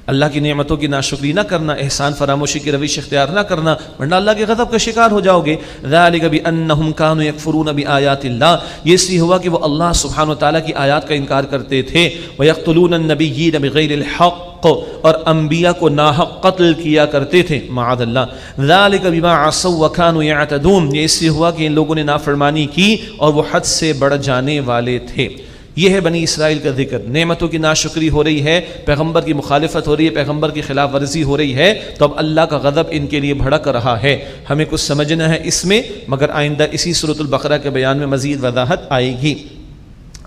اللہ کی نعمتوں کی ناشکری نہ کرنا، احسان فراموشی کی روش اختیار نہ کرنا، ورنہ اللہ کے غضب کا شکار ہو جاؤ گے۔ ذَلِكَ بِأَنَّهُمْ كَانُوا يَكْفُرُونَ بِآيَاتِ اللَّهِ، یہ اس لیے ہوا کہ وہ اللہ سبحانہ و تعالیٰ کی آیات کا انکار کرتے تھے۔ وَيَقْتُلُونَ النَّبِيِّينَ بِغَيْرِ الْحَقِّ، اور انبیاء کو ناحق قتل کیا کرتے تھے، معاذ اللہ۔ ذَلِكَ بِمَا عَصَوْا وَكَانُوا يَعْتَدُونَ، یہ اس لیے ہوا کہ ان لوگوں نے نافرمانی کی اور وہ حد سے بڑھ جانے والے تھے۔ یہ ہے بنی اسرائیل کا ذکر۔ نعمتوں کی ناشکری ہو رہی ہے، پیغمبر کی مخالفت ہو رہی ہے، پیغمبر کی خلاف ورزی ہو رہی ہے، تو اب اللہ کا غضب ان کے لیے بھڑک رہا ہے۔ ہمیں کچھ سمجھنا ہے اس میں، مگر آئندہ اسی سورۃ البقرہ کے بیان میں مزید وضاحت آئے گی۔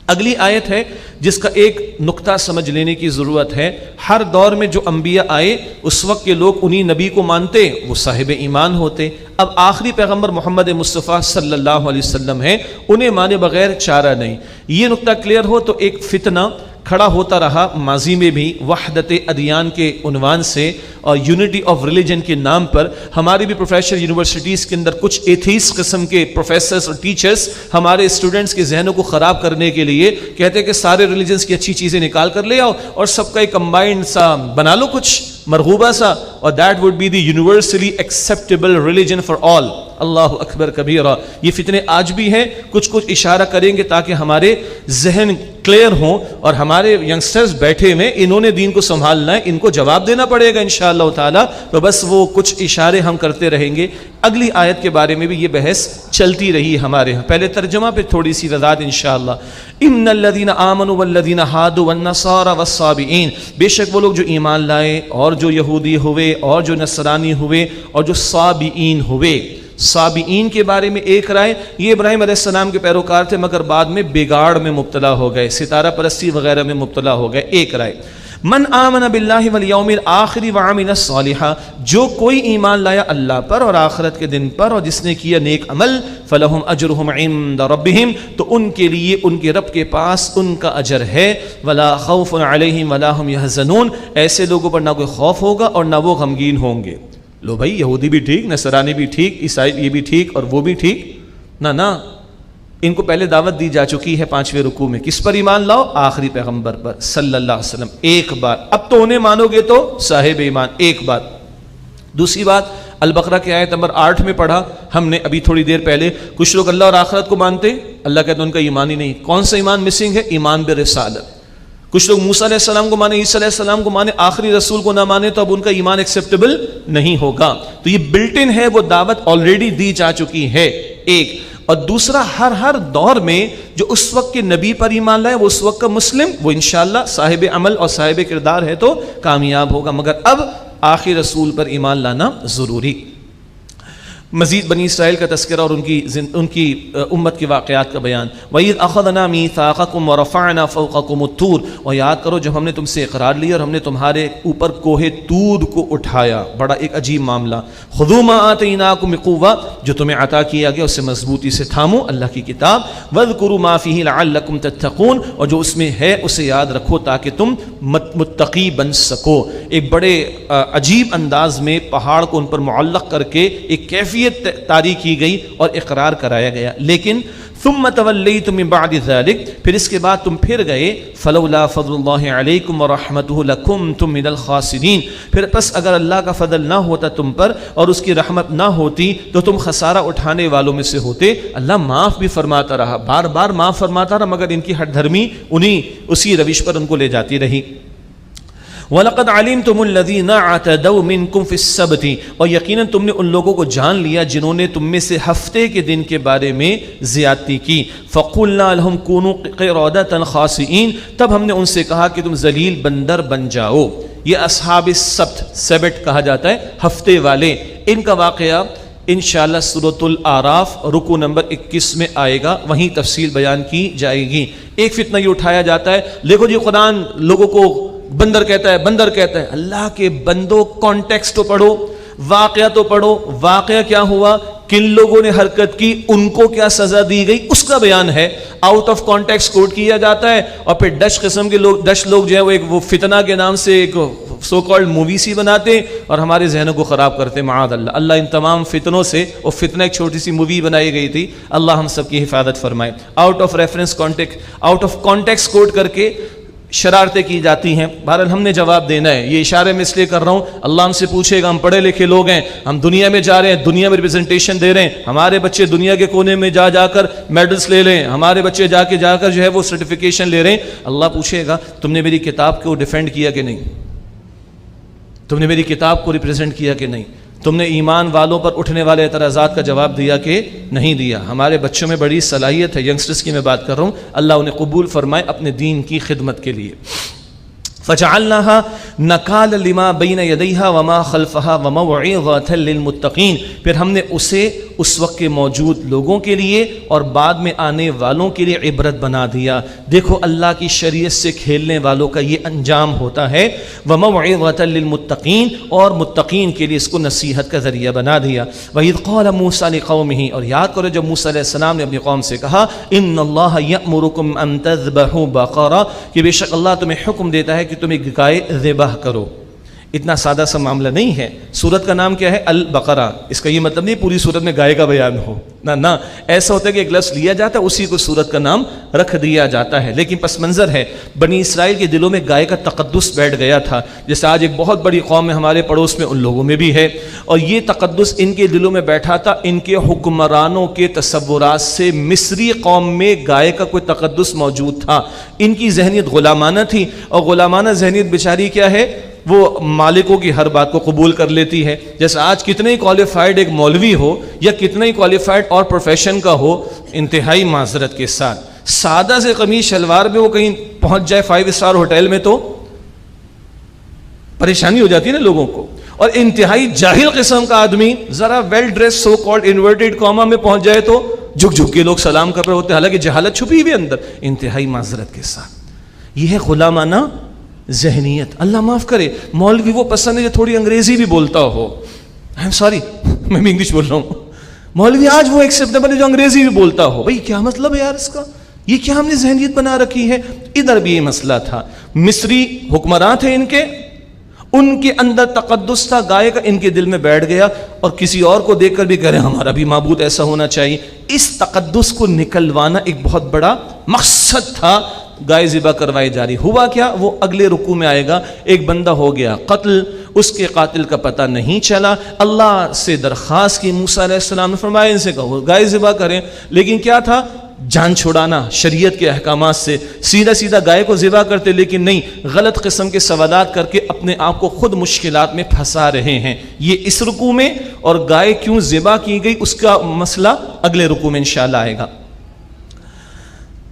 اگلی آیت ہے جس کا ایک نقطہ سمجھ لینے کی ضرورت ہے۔ ہر دور میں جو انبیاء آئے اس وقت کے لوگ انہی نبی کو مانتے، وہ صاحب ایمان ہوتے۔ اب آخری پیغمبر محمد مصطفیٰ صلی اللہ علیہ وسلم ہیں، انہیں مانے بغیر چارہ نہیں۔ یہ نقطہ کلیئر ہو تو ایک فتنہ کھڑا ہوتا رہا ماضی میں بھی، وحدت ادیان کے عنوان سے اور یونٹی آف ریلیجن کے نام پر۔ ہماری بھی پروفیشنل یونیورسٹیز کے اندر کچھ ایتھیسٹ قسم کے پروفیسرز اور ٹیچرز ہمارے اسٹوڈنٹس کے ذہنوں کو خراب کرنے کے لیے کہتے ہیں کہ سارے ریلیجنز کی اچھی چیزیں نکال کر لے آؤ اور سب کا ایک کمبائنڈ سا بنا لو کچھ مرغوبہ سا، اور that would be the universally acceptable religion for all. اللہ اکبر کبیرہ۔ یہ فتنے آج بھی ہیں، کچھ اشارہ کریں گے تاکہ ہمارے ذہن ڈکلیئر ہوں اور ہمارے ینگسٹرز بیٹھے ہوئے انہوں نے دین کو سنبھالنا ہے, ان کو جواب دینا پڑے گا انشاءاللہ تعالی. تو بس وہ کچھ اشارے ہم کرتے رہیں گے. اگلی آیت کے بارے میں بھی یہ بحث چلتی رہی ہمارے ہاں. پہلے ترجمہ پہ تھوڑی سی وضاحت انشاءاللہ. ان الذین آمنوا والذین ہادوا والنصارى والصابئین, بے شک وہ لوگ جو ایمان لائے اور جو یہودی ہوئے اور جو نصرانی ہوئے اور جو صابئین ہوئے. صابئین کے بارے میں ایک رائے, یہ ابراہیم علیہ السلام کے پیروکار تھے مگر بعد میں بگاڑ میں مبتلا ہو گئے, ستارہ پرستی وغیرہ میں مبتلا ہو گئے, ایک رائے. من آمن باللہ والیوم الآخر وعمل صالحا, جو کوئی ایمان لایا اللہ پر اور آخرت کے دن پر اور جس نے کیا نیک عمل, فلہم اجرہم عند ربہم, تو ان کے لیے ان کے رب کے پاس ان کا اجر ہے. ولا خوف علیہم ولا ہم یحزنون, ایسے لوگوں پر نہ کوئی خوف ہوگا اور نہ وہ غمگین ہوں گے. لو بھائی یہودی بھی ٹھیک, نصرانی بھی ٹھیک, عیسائی یہ بھی ٹھیک اور وہ بھی ٹھیک, نہ ان کو پہلے دعوت دی جا چکی ہے 5ویں رکوع میں. کس پر ایمان لاؤ؟ آخری پیغمبر پر صلی اللہ علیہ وسلم. ایک بات, اب تو انہیں مانو گے تو صاحب ایمان, ایک بات. دوسری بات, البقرہ کی آیت نمبر 8 میں پڑھا ہم نے ابھی تھوڑی دیر پہلے, کچھ لوگ اللہ اور آخرت کو مانتے, اللہ کہتے ہیں ان کا ایمان ہی نہیں. کون سا ایمان مسنگ ہے؟ ایمان برسالت. کچھ لوگ موسیٰ علیہ السلام کو مانے, عیسیٰ علیہ السلام کو مانے, آخری رسول کو نہ مانے, تو اب ان کا ایمان ایکسیپٹیبل نہیں ہوگا. تو یہ بلٹ ان ہے, وہ دعوت آلریڈی دی جا چکی ہے, ایک. اور دوسرا, ہر دور میں جو اس وقت کے نبی پر ایمان لائے وہ اس وقت کا مسلم, وہ انشاءاللہ صاحب عمل اور صاحب کردار ہے تو کامیاب ہوگا. مگر اب آخری رسول پر ایمان لانا ضروری. مزید بنی اسرائیل کا تذکرہ اور ان کی امت کے واقعات کا بیان. وَإِذْ أَخَذْنَا مِيثَاقَكُمْ وَرَفَعْنَا فَوْقَكُمُ الطُّورَ, اور یاد کرو جب ہم نے تم سے اقرار لیا اور ہم نے تمہارے اوپر کوہ طور کو اٹھایا. بڑا ایک عجیب معاملہ. خُذُوا مَا آتَيْنَاكُمْ بِقُوَّةٍ, جو تمہیں عطا کیا گیا اسے مضبوطی سے تھامو, اللہ کی کتاب. وَاذْكُرُوا مَا فِيهِ لَعَلَّكُمْ تَتَّقُونَ, اور جو اس میں ہے اسے یاد رکھو تاکہ تم متقی بن سکو. ایک بڑے عجیب انداز میں پہاڑ کو ان پر معلق کر کے ایک کیفیت طاری کی گئی اور اقرار کرایا گیا. لیکن ثم تولیتم من بعد ذلك, پھر اس کے بعد تم پھر گئے. فلولا فضل اللہ علیکم ورحمتہ لکنتم من الخاسرین, پھر پس اگر اللہ کا فضل نہ ہوتا تم پر اور اس کی رحمت نہ ہوتی تو تم خسارہ اٹھانے والوں میں سے ہوتے. اللہ معاف بھی فرماتا رہا, بار بار معاف فرماتا رہا, مگر ان کی ہٹ دھرمی اسی روش پر ان کو لے جاتی رہی. وَلَقَدْ عَلِمْتُمُ الَّذِينَ اعْتَدَوْا مِنْكُمْ فِي السَّبْتِ, اور یقیناً تم نے ان لوگوں کو جان لیا جنہوں نے تم میں سے ہفتے کے دن کے بارے میں زیادتی کی. فَقُلْنَا لَهُمْ كُونُوا قِرَادَةً خَاسِئِينَ, تب ہم نے ان سے کہا کہ تم ذلیل بندر بن جاؤ. یہ اصحاب السبت, سبت کہا جاتا ہے ہفتے والے, ان کا واقعہ انشاءاللہ سورۃ الاعراف رکوع نمبر 21 میں آئے گا, وہیں تفصیل بیان کی جائے گی. ایک فتنہ یہ اٹھایا جاتا ہے, دیکھو جی قرآن لوگوں کو بندر کہتا ہے, بندر کہتا ہے. اللہ کے بندوں, کانٹیکسٹ تو پڑھو, واقعہ تو پڑھو. واقعہ کیا ہوا, کن لوگوں نے حرکت کی, ان کو کیا سزا دی گئی, اس کا بیان ہے. آؤٹ آف کانٹیکسٹ کوٹ کیا جاتا ہے اور پھر ڈچ قسم کے لوگ, ڈچ لوگ جو ہے وہ ایک وہ فتنہ کے نام سے ایک سو کالڈ مووی سی بناتے اور ہمارے ذہنوں کو خراب کرتے. معاذ اللہ, اللہ ان تمام فتنوں سے, اور فتنہ ایک چھوٹی سی مووی بنائی گئی تھی, اللہ ہم سب کی حفاظت فرمائے. Out of reference context, out of context quote کر کے شرارتیں کی جاتی ہیں. بہرحال ہم نے جواب دینا ہے. یہ اشارے میں اس لیے کر رہا ہوں, اللہ ہم سے پوچھے گا, ہم پڑھے لکھے لوگ ہیں, ہم دنیا میں جا رہے ہیں, دنیا میں ریپرزنٹیشن دے رہے ہیں, ہمارے بچے دنیا کے کونے میں جا کر میڈلز لے لیں, ہمارے بچے جا کر جو ہے وہ سرٹیفیکیشن لے رہے ہیں. اللہ پوچھے گا تم نے میری کتاب کو ڈیفینڈ کیا کہ نہیں, تم نے میری کتاب کو ریپرزینٹ کیا کہ نہیں, تم نے ایمان والوں پر اٹھنے والے اعتراضات کا جواب دیا کہ نہیں دیا. ہمارے بچوں میں بڑی صلاحیت ہے, ینگسٹرز کی میں بات کر رہا ہوں, اللہ انہیں قبول فرمائے اپنے دین کی خدمت کے لیے. فَجَعَلْنَاهَا نَكَالًا لِمَا بَيْنَ يَدَيْهَا وَمَا خَلْفَهَا وَمَوْعِظَةً لِلْمُتَّقِينَ, پھر ہم نے اسے اس وقت کے موجود لوگوں کے لیے اور بعد میں آنے والوں کے لیے عبرت بنا دیا. دیکھو اللہ کی شریعت سے کھیلنے والوں کا یہ انجام ہوتا ہے. وَمَوْعِظَةً لِلْمُتَّقِينَ, اور متقین کے لیے اس کو نصیحت کا ذریعہ بنا دیا. وَإِذْ قَالَ مُوسَىٰ لِقَوْمِهِ, اور یاد کرو جب موسیٰ علیہ السلام نے اپنی قوم سے کہا, إِنَّ اللَّهَ يَأْمُرُكُمْ أَن تَذْبَحُوا بَقَرَةً, کہ بے شک اللہ تمہیں حکم دیتا ہے کہ تم ایک گائے ذبح کرو. اتنا سادہ سا معاملہ نہیں ہے. سورت کا نام کیا ہے؟ البقرہ. اس کا یہ مطلب نہیں پوری سورت میں گائے کا بیان ہو، نہ ایسا ہوتا ہے کہ ایک لفظ لیا جاتا ہے اسی کو سورت کا نام رکھ دیا جاتا ہے. لیکن پس منظر ہے بنی اسرائیل کے دلوں میں گائے کا تقدس بیٹھ گیا تھا، جیسے آج ایک بہت بڑی قوم ہے ہمارے پڑوس میں، ان لوگوں میں بھی ہے، اور یہ تقدس ان کے دلوں میں بیٹھا تھا. ان کے حکمرانوں کے تصورات سے مصری قوم میں گائے کا کوئی تقدس موجود تھا. ان کی ذہنیت غلامانہ تھی، اور غلامانہ ذہنیت بیچاری کیا ہے؟ وہ مالکوں کی ہر بات کو قبول کر لیتی ہے. جیسے آج کتنے ہی کوالیفائڈ ایک مولوی ہو یا کتنا ہی کوالیفائڈ اور پروفیشن کا ہو، انتہائی معذرت کے ساتھ سادہ سے قمیص شلوار میں وہ کہیں پہنچ جائے 5 اسٹار ہوٹل میں تو پریشانی ہو جاتی ہے نا لوگوں کو. اور انتہائی جاہل قسم کا آدمی ذرا well dress so called inverted comma میں پہنچ جائے تو جھک جھک کے لوگ سلام کر رہے ہوتے ہیں، حالانکہ جہالت چھپی ہوئی اندر. انتہائی معذرت کے ساتھ یہ ہے غلامانہ ذہنیت. اللہ معاف کرے، مولوی وہ پسند ہے جو تھوڑی انگریزی بھی بولتا ہو. آئی ایم سوری، میں بھی انگلش بول رہا ہوں. مولوی آج وہ ایکسیپٹیبل ہے جو انگریزی بھی بولتا ہو. بھئی کیا مطلب ہے یار اس کا؟ یہ کیا ہم نے ذہنیت بنا رکھی ہے؟ ادھر بھی یہ مسئلہ تھا. مصری حکمراں تھے ان کے اندر تقدس تھا گائے کا، ان کے دل میں بیٹھ گیا، اور کسی اور کو دیکھ کر بھی کہہ رہے ہمارا بھی معبود ایسا ہونا چاہیے. اس تقدس کو نکلوانا ایک بہت بڑا مقصد تھا. گائے ذبح کروائی جا رہی. ہوا کیا؟ وہ اگلے رکوع میں آئے گا. ایک بندہ ہو گیا قتل، اس کے قاتل کا پتہ نہیں چلا. اللہ سے درخواست کی موسیٰ علیہ السلام نے، فرمایا ان سے کہو گائے ذبح کریں. لیکن کیا تھا؟ جان چھڑانا شریعت کے احکامات سے. سیدھا گائے کو ذبح کرتے، لیکن نہیں، غلط قسم کے سوالات کر کے اپنے آپ کو خود مشکلات میں پھنسا رہے ہیں. یہ اس رکوع میں، اور گائے کیوں ذبح کی گئی اس کا مسئلہ اگلے رکوع میں انشاءاللہ آئے گا.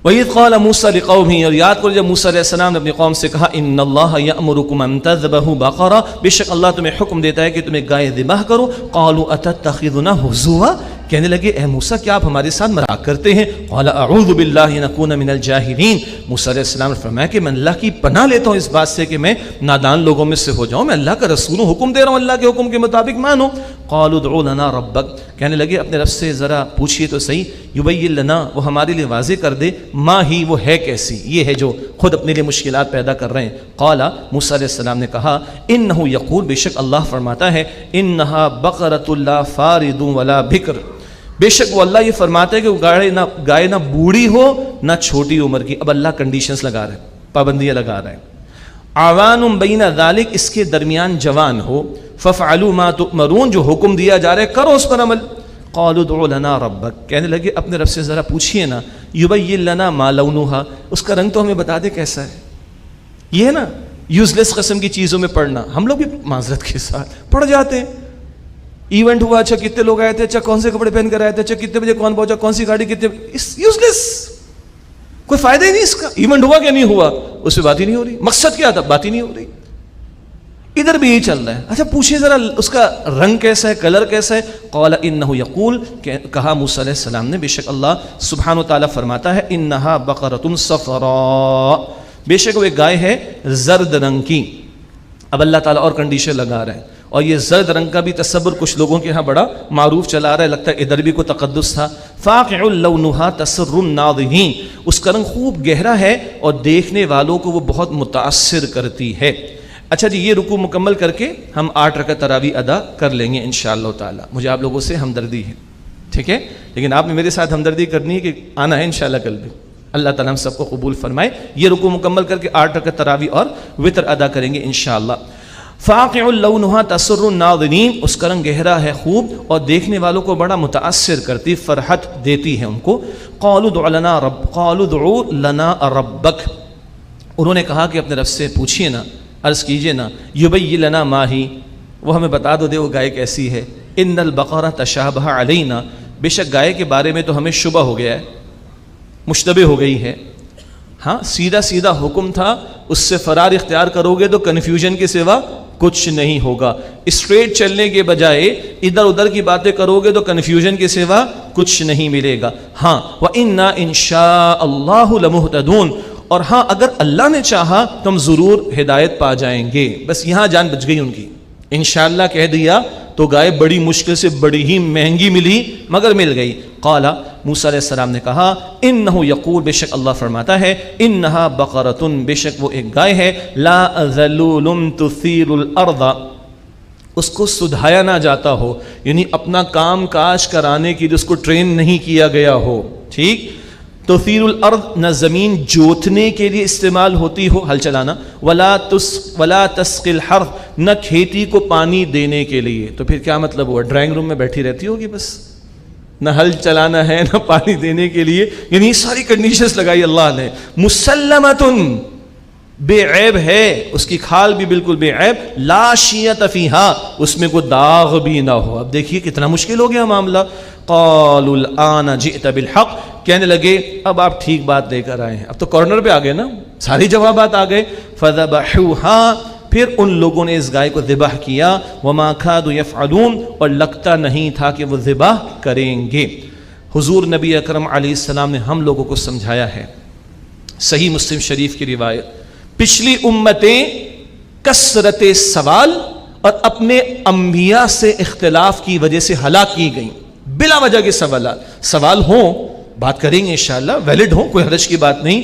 وَإِذْ قَالَ مُوسَىٰ لِقَوْمِهِ، اور یاد کرو جب موسیٰ علیہ السلام نے اپنی قوم سے کہا ان اللہ یأمرکم ان تذبحوا بقرہ، بے شک اللہ تمہیں حکم دیتا ہے کہ تمہیں گائے ذبح کرو. قالوا اتتخذنا ہزوا، کہنے لگے اے موسیٰ کیا آپ ہمارے ساتھ مذاق کرتے ہیں؟ قال اعوذ باللہ ان اکون من الجاہلین، موسیٰ علیہ السلام نے فرمایا کہ میں اللہ کی پناہ لیتا ہوں اس بات سے کہ میں نادان لوگوں میں سے ہو جاؤں. میں اللہ کا رسول ہوں، حکم دے رہا ہوں، اللہ کے حکم کے مطابق مانو. قالوا ادع لنا ربک، کہنے لگے اپنے رب سے ذرا پوچھئے تو صحیح، یبین لنا، وہ ہمارے لیے واضح کر دے، ما ہی، وہ ہے کیسی، یہ ہے جو خود اپنے لیے مشکلات پیدا کر رہے ہیں. قال، موسیٰ علیہ السلام نے کہا انہ یقول، بے شک اللہ فرماتا ہے انہا بقرۃ لا فارض ولا بکر، بے شک وہ اللہ یہ فرماتا ہے کہ وہ گائے نہ بوڑھی ہو نہ چھوٹی عمر کی. اب اللہ کنڈیشنز لگا رہے ہیں، پابندیاں لگا رہے ہیں. عوان بین ذالک، اس کے درمیان جوان ہو. ففعلوا ما تؤمرون، جو حکم دیا جا رہا ہے کرو اس پر عمل. قالوا ادع لنا ربک، کہنے لگے اپنے رب سے ذرا پوچھئے نا، یبین لنا ما لونھا، اس کا رنگ تو ہمیں بتا دے کیسا ہے. یہ ہے نا یوزلیس قسم کی چیزوں میں پڑھنا، ہم لوگ بھی معذرت کے ساتھ پڑھ جاتے ہیں. ایونٹ ہوا، اچھا کتنے لوگ آئے تھے، اچھا کون سے کپڑے پہن کر آئے تھے، اچھا کتنے بجے کون پہنچا، کون سی گاڑی کتنے، یوزلیس، کوئی فائدہ ہی نہیں اس کا. ایونٹ ہوا کہ نہیں ہوا اس پہ بات ہی نہیں ہو رہی، مقصد کیا تھا بات ہی نہیں ہو رہی. ادھر بھی یہی چل رہا ہے. اچھا پوچھیں ذرا اس کا رنگ کیسا ہے، کلر کیسا ہے. قال انہ یقول، کہا موسیٰ علیہ السلام نے بے شک اللہ سبحانہ وتعالی فرماتا ہے انہا بقرۃ صفراء، بے شک وہ ایک گائے ہے زرد رنگ کی. اب اللہ تعالیٰ اور کنڈیشن لگا رہا ہے، اور یہ زرد رنگ کا بھی تصور کچھ لوگوں کے ہاں بڑا معروف چلا آ رہا ہے، لگتا ہے ادھر بھی کوئی تقدس تھا. فاقع لونھا تسر الناظرین، اس کا رنگ خوب گہرا ہے اور دیکھنے والوں کو وہ بہت متاثر کرتی ہے. اچھا جی، یہ رکوع مکمل کر کے ہم 8 رکعت تراویح ادا کر لیں گے انشاءاللہ تعالی. مجھے آپ لوگوں سے ہمدردی ہے، ٹھیک ہے، لیکن آپ نے میرے ساتھ ہمدردی کرنی ہے کہ آنا ہے انشاءاللہ کل بھی. اللہ تعالیٰ ہم سب کو قبول فرمائے. یہ رکوع مکمل کر کے 8 رکعت تراویح اور وتر ادا کریں گے انشاءاللہ. فاقع لونھا تسر الناظرین، اس کا رنگ گہرا ہے خوب اور دیکھنے والوں کو بڑا متاثر کرتی، فرحت دیتی ہے ان کو. قالوا ادع لنا ربک، انہوں نے کہا کہ اپنے رب سے پوچھئے نا، عرض کیجئے نا، یبین لنا ما ہی، وہ ہمیں بتا دو دے وہ گائے کیسی ہے. ان البقرہ تشابہ علینا، بے شک گائے کے بارے میں تو ہمیں شبہ ہو گیا ہے، مشتبہ ہو گئی ہے. ہاں سیدھا حکم تھا، اس سے فرار اختیار کرو گے تو کنفیوژن کے سوا کچھ نہیں ہوگا. اسٹریٹ چلنے کے بجائے ادھر ادھر کی باتیں کرو گے تو کنفیوژن کے سوا کچھ نہیں ملے گا. ہاں وَإِنَّا إِن شَاءَ اللَّهُ لَمُهْتَدُونَ، اور ہاں اگر اللہ نے چاہا تو ہم ضرور ہدایت پا جائیں گے. بس یہاں جان بچ گئی ان کی، انشاءاللہ کہہ دیا تو گائے بڑی مشکل سے بڑی ہی مہنگی ملی مگر مل گئی. قال، موسیٰ علیہ السلام نے کہا انہ یقول، بے شک اللہ فرماتا ہے انہا بقرۃ، بے شک وہ ایک گائے ہے، لا ذلول تثیر الارض، اس کو سدھایا نہ جاتا ہو، یعنی اپنا کام کاج کرانے کے لیے اس کو ٹرین نہیں کیا گیا ہو، ٹھیک۔ تثیر الارض، نہ زمین جوتنے کے لیے استعمال ہوتی ہو، ہل چلانا، ولا تسقی الحرث، نہ کھیتی کو پانی دینے کے لیے۔ تو پھر کیا مطلب ہوا؟ ڈرائنگ روم میں بیٹھی رہتی ہوگی بس، نہ ہل چلانا ہے نہ پانی دینے کے لیے، یعنی ساری کنڈیشنز لگائی اللہ نے۔ مسلمتن، بے عیب ہے، اس کی کھال بھی بالکل بے عیب، لا شیۃ فیہا، اس میں کوئی داغ بھی نہ ہو۔ اب دیکھیے کتنا مشکل ہو گیا معاملہ۔ قالوا الآن جئت بالحق، کہنے لگے اب آپ ٹھیک بات لے کر آئے ہیں، اب تو کارنر پہ آ گئے نا، ساری جوابات آ گئے۔ فذبحوہا، پھر ان لوگوں نے اس گائے کو ذبح کیا، وما کادوا یفعلون، اور لگتا نہیں تھا کہ وہ ذبح کریں گے۔ حضور نبی اکرم علیہ السلام نے ہم لوگوں کو سمجھایا ہے، صحیح مسلم شریف کی روایت، پچھلی امتیں کثرت سوال اور اپنے انبیاء سے اختلاف کی وجہ سے ہلاک کی گئیں، بلا وجہ کے سوال ہوں، بات کریں گے انشاءاللہ، ویلڈ ہوں، کوئی حرج کی بات نہیں،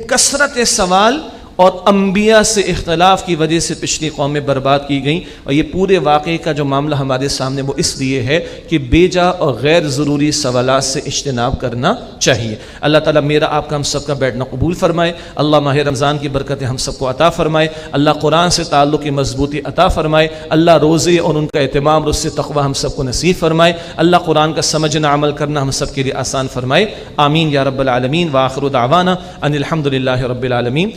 کثرت سوال اور انبیاء سے اختلاف کی وجہ سے پچھلی قومیں برباد کی گئیں۔ اور یہ پورے واقعے کا جو معاملہ ہمارے سامنے وہ اس لیے ہے کہ بیجا اور غیر ضروری سوالات سے اجتناب کرنا چاہیے۔ اللہ تعالیٰ میرا آپ کا ہم سب کا بیٹھنا قبول فرمائے، اللہ ماہ رمضان کی برکتیں ہم سب کو عطا فرمائے، اللہ قرآن سے تعلق کی مضبوطی عطا فرمائے، اللہ روزے اور ان کا اہتمام اور اس سے تقوی ہم سب کو نصیب فرمائے، اللہ قرآن کا سمجھنا عمل کرنا ہم سب کے لیے آسان فرمائے، آمین یا رب العالمین۔ وآخر دعوانا ان الحمد للہ رب العالمین۔